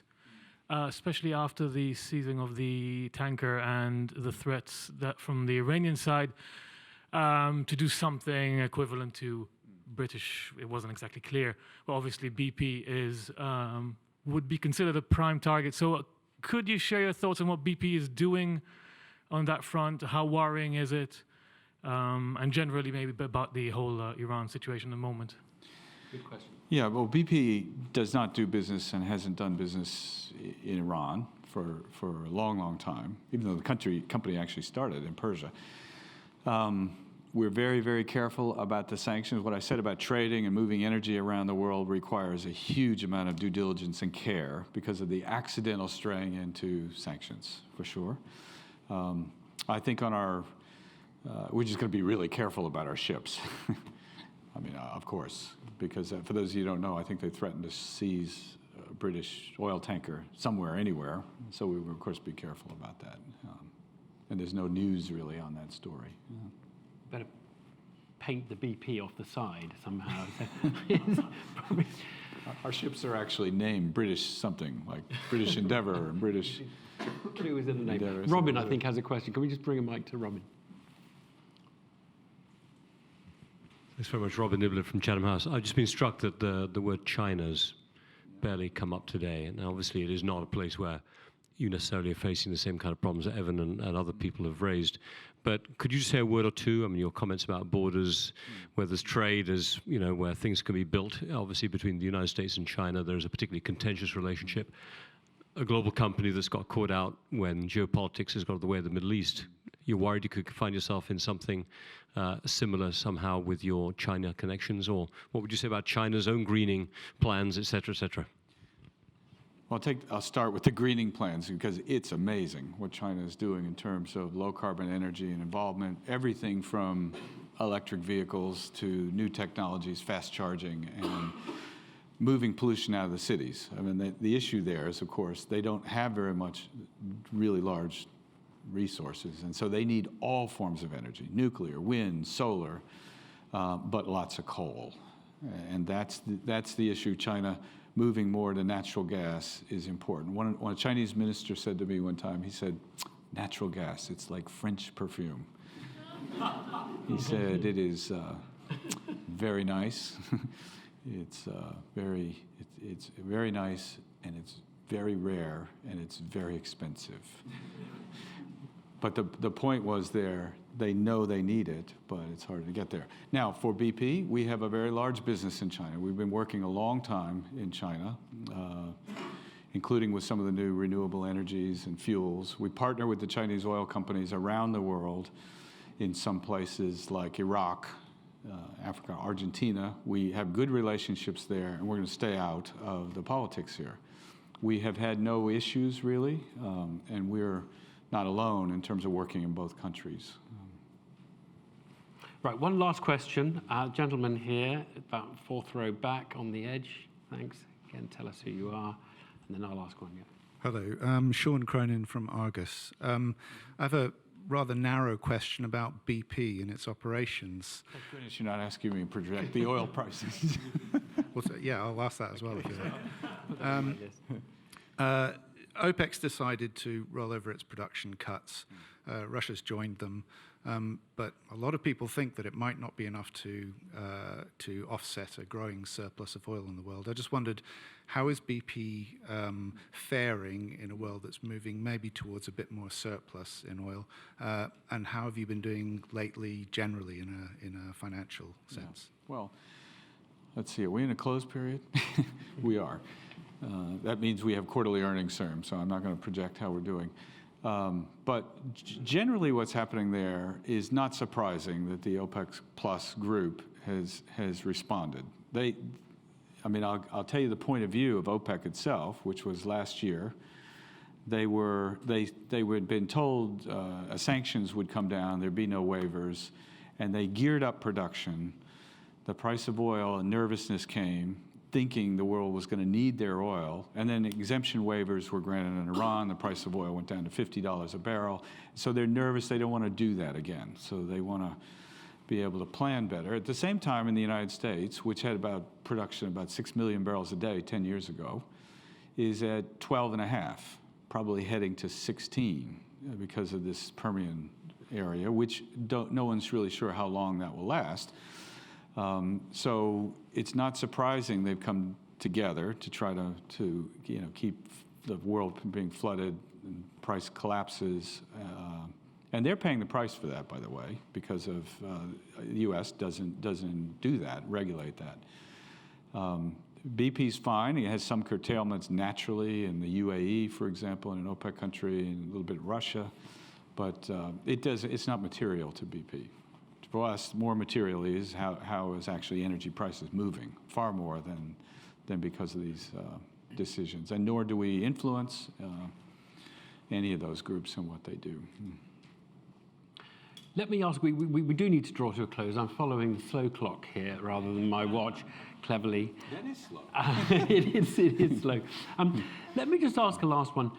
especially after the seizing of the tanker and the threats that from the Iranian side to do something equivalent to British. It wasn't exactly clear, but obviously BP would be considered a prime target. So could you share your thoughts on what BP is doing on that front? How worrying is it? And generally maybe about the whole Iran situation at the moment. Good question. Yeah, well, BP does not do business and hasn't done business in Iran for a long, long time, even though the company actually started in Persia. We're very, very careful about the sanctions. What I said about trading and moving energy around the world requires a huge amount of due diligence and care because of the accidental straying into sanctions, for sure. I think we're just going to be really careful about our ships. I mean, of course, because for those of you who don't know, I think they threatened to seize a British oil tanker somewhere, anywhere. So we will, of course, be careful about that. And there's no news really on that story. Better paint the BP off the side somehow. Our ships are actually named British something, like British Endeavour and British. It was in the name. Endeavour, Robin, I think, has a question. Can we just bring a mic to Robin? Thanks very much, Robin Nibbler from Chatham House. I've just been struck that the word China's barely come up today. And obviously it is not a place where you necessarily are facing the same kind of problems that Evan and other people have raised. But could you say a word or two? I mean, your comments about borders, where there's trade, as where things can be built. Obviously, between the United States and China, there's a particularly contentious relationship. A global company that's got caught out when geopolitics has got in the way of the Middle East. You're worried you could find yourself in something similar somehow with your China connections, or what would you say about China's own greening plans, et cetera, et cetera? Well, I'll start with the greening plans because it's amazing what China is doing in terms of low carbon energy and involvement. Everything from electric vehicles to new technologies, fast charging, and moving pollution out of the cities. I mean, the issue there is, of course, they don't have very much really large resources, and so they need all forms of energy: nuclear, wind, solar, but lots of coal. And that's the issue. China moving more to natural gas is important. One a Chinese minister said to me one time, he said, "Natural gas, it's like French perfume." He said, "It is very nice. It's very nice, and it's very rare, and it's very expensive." But the point was they know they need it, but it's hard to get there. Now, for BP, we have a very large business in China. We've been working a long time in China, including with some of the new renewable energies and fuels. We partner with the Chinese oil companies around the world in some places like Iraq, Africa, Argentina. We have good relationships there, and we're going to stay out of the politics here. We have had no issues, really, and we're not alone in terms of working in both countries. Right, one last question. Gentleman here, about fourth row back on the edge. Thanks. Again, tell us who you are, and then I'll ask one. Yeah. Hello, I'm Sean Cronin from Argus. I have a rather narrow question about BP and its operations. Thank goodness you're not asking me to project the oil prices. Well, yeah, I'll ask that as well if you like. OPEC's decided to roll over its production cuts. Russia's joined them, but a lot of people think that it might not be enough to offset a growing surplus of oil in the world. I just wondered, how is BP faring in a world that's moving maybe towards a bit more surplus in oil, and how have you been doing lately, generally in a financial sense? Yeah. Well, let's see. Are we in a closed period? We are. That means we have quarterly earnings terms, so I'm not going to project how we're doing. But generally what's happening there is not surprising that the OPEC Plus group has responded. I'll tell you the point of view of OPEC itself, which was last year. They had been told sanctions would come down, there'd be no waivers, and they geared up production. The price of oil and nervousness came, thinking the world was going to need their oil, and then exemption waivers were granted in Iran. The price of oil went down to $50 a barrel. So they're nervous. They don't want to do that again. So they want to be able to plan better. At the same time, in the United States, which had production about 6 million barrels a day 10 years ago, is at 12.5, probably heading to 16 because of this Permian area, which no one's really sure how long that will last. So it's not surprising they've come together to try to keep the world from being flooded and price collapses. And they're paying the price for that, by the way, because of the U.S. doesn't do that, regulate that. BP's fine. It has some curtailments naturally in the UAE, for example, in an OPEC country, and a little bit of Russia. But it's not material to BP. For us, more materially is how is actually energy prices moving, far more than because of these decisions. And nor do we influence any of those groups in what they do. Let me ask, we do need to draw to a close. I'm following the slow clock here rather than my watch, cleverly. That is slow. It is slow. Let me just ask a last one.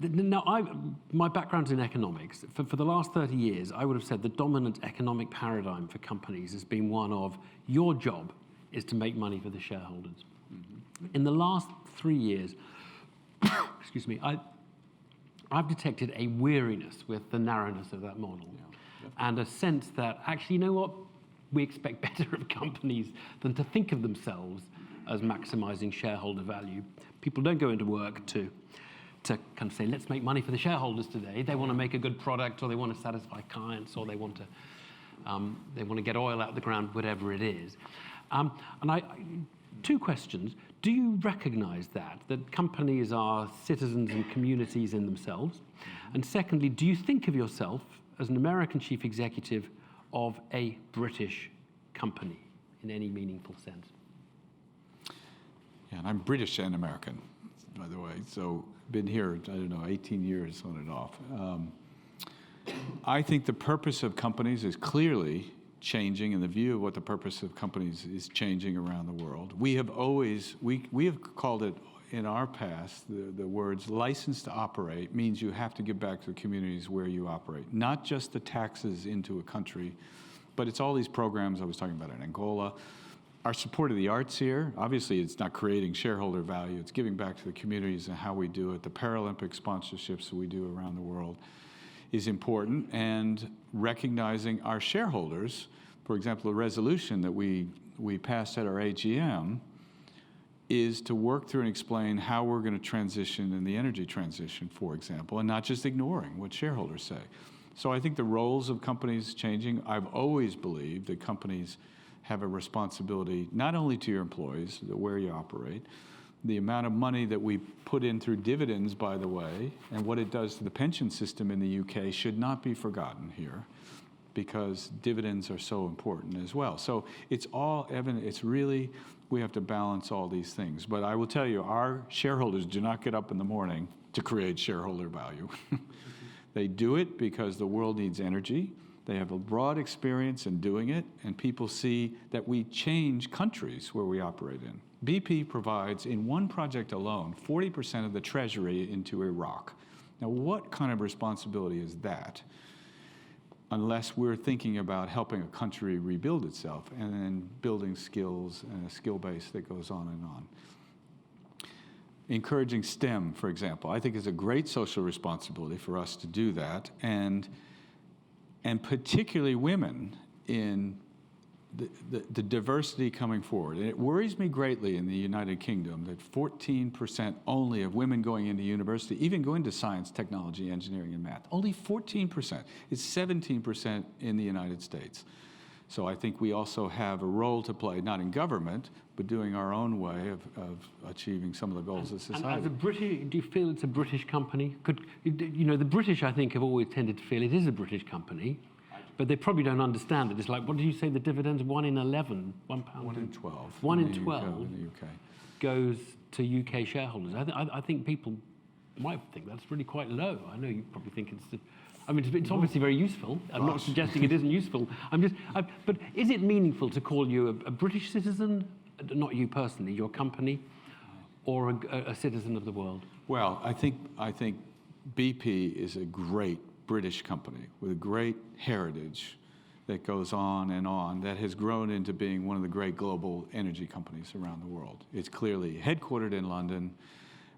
Now, my background's in economics. For the last 30 years, I would have said the dominant economic paradigm for companies has been one of your job is to make money for the shareholders. Mm-hmm. In the last 3 years, excuse me, I've detected a weariness with the narrowness of that model, and a sense that actually, you know what, we expect better of companies than to think of themselves as maximizing shareholder value. People don't go into work to kind of say, let's make money for the shareholders today. They want to make a good product, or they want to satisfy clients, or they want to get oil out of the ground, whatever it is. Two questions. Do you recognize that companies are citizens and communities in themselves? And secondly, do you think of yourself as an American chief executive of a British company in any meaningful sense? Yeah, and I'm British and American. by the way. So been here, I don't know, 18 years on and off. I think the purpose of companies is clearly changing, and the view of what the purpose of companies is changing around the world. We have always, we have called it in our past, the words license to operate means you have to give back to the communities where you operate. Not just the taxes into a country, but it's all these programs I was talking about in Angola. Our support of the arts here, obviously it's not creating shareholder value, it's giving back to the communities and how we do it. The Paralympic sponsorships that we do around the world is important, and recognizing our shareholders. For example, the resolution that we passed at our AGM is to work through and explain how we're going to transition in the energy transition, for example, and not just ignoring what shareholders say. So I think the roles of companies changing. I've always believed that companies have a responsibility not only to your employees, where you operate, the amount of money that we put in through dividends, by the way, and what it does to the pension system in the UK should not be forgotten here, because dividends are so important as well. So it's all evident. It's really, we have to balance all these things. But I will tell you, our shareholders do not get up in the morning to create shareholder value. They do it because the world needs energy. They have a broad experience in doing it, and people see that we change countries where we operate in. BP provides, in one project alone, 40% of the treasury into Iraq. Now, what kind of responsibility is that? Unless we're thinking about helping a country rebuild itself and then building skills and a skill base that goes on and on. Encouraging STEM, for example, I think is a great social responsibility for us to do that, and particularly women in the diversity coming forward. And it worries me greatly in the United Kingdom that 14% only of women going into university, even going to science, technology, engineering, and math, only 14%. It's 17% in the United States. So I think we also have a role to play, not in government, but doing our own way of achieving some of the goals of society. And as a British, do you feel it's a British company? The British, I think, have always tended to feel it is a British company, but they probably don't understand it. It's like, what did you say, the dividends? 1 in 11, £1. 1 in 12. 1 in 12 in the UK. goes to UK shareholders. I think people might think that's really quite low. I know you probably think it's obviously very useful. I'm not suggesting it isn't useful. But is it meaningful to call you a British citizen, not you personally, your company, or a citizen of the world? Well, I think BP is a great British company with a great heritage that goes on, that has grown into being one of the great global energy companies around the world. It's clearly headquartered in London.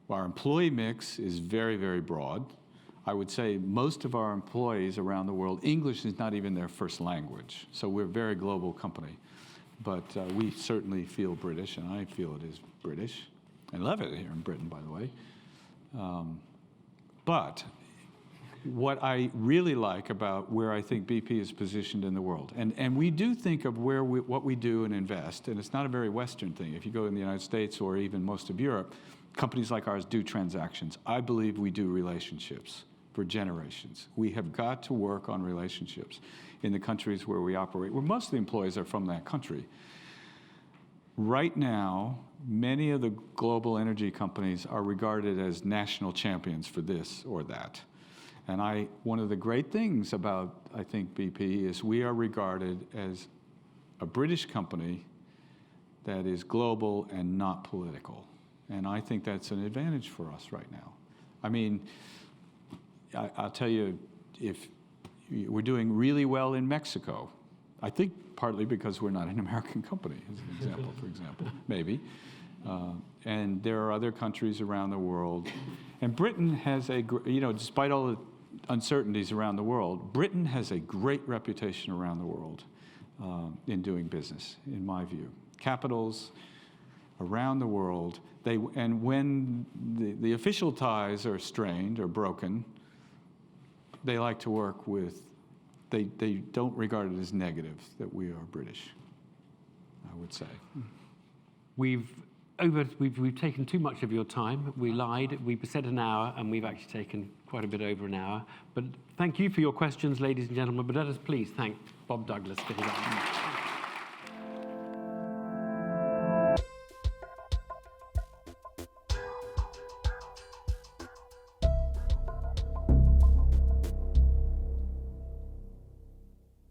Our employee mix is very, very broad. I would say most of our employees around the world, English is not even their first language. So we're a very global company. But we certainly feel British, and I feel it is British. I love it here in Britain, by the way. But what I really like about where I think BP is positioned in the world, and we do think of what we do and invest, and it's not a very Western thing. If you go in the United States or even most of Europe, companies like ours do transactions. I believe we do relationships for generations. We have got to work on relationships in the countries where we operate, where most of the employees are from that country. Right now, many of the global energy companies are regarded as national champions for this or that. And one of the great things about, I think, BP is we are regarded as a British company that is global and not political. And I think that's an advantage for us right now. I mean, I'll tell you, if we're doing really well in Mexico, I think partly because we're not an American company, as an example, for example, maybe. And there are other countries around the world. And Britain has despite all the uncertainties around the world, Britain has a great reputation around the world in doing business, in my view. Capitals around the world, and when the official ties are strained or broken, they like to work with, they don't regard it as negative that we are British, I would say. We've taken too much of your time. We lied. We said an hour, and we've actually taken quite a bit over an hour. But thank you for your questions, ladies and gentlemen. But let us please thank Bob Douglas for his answers.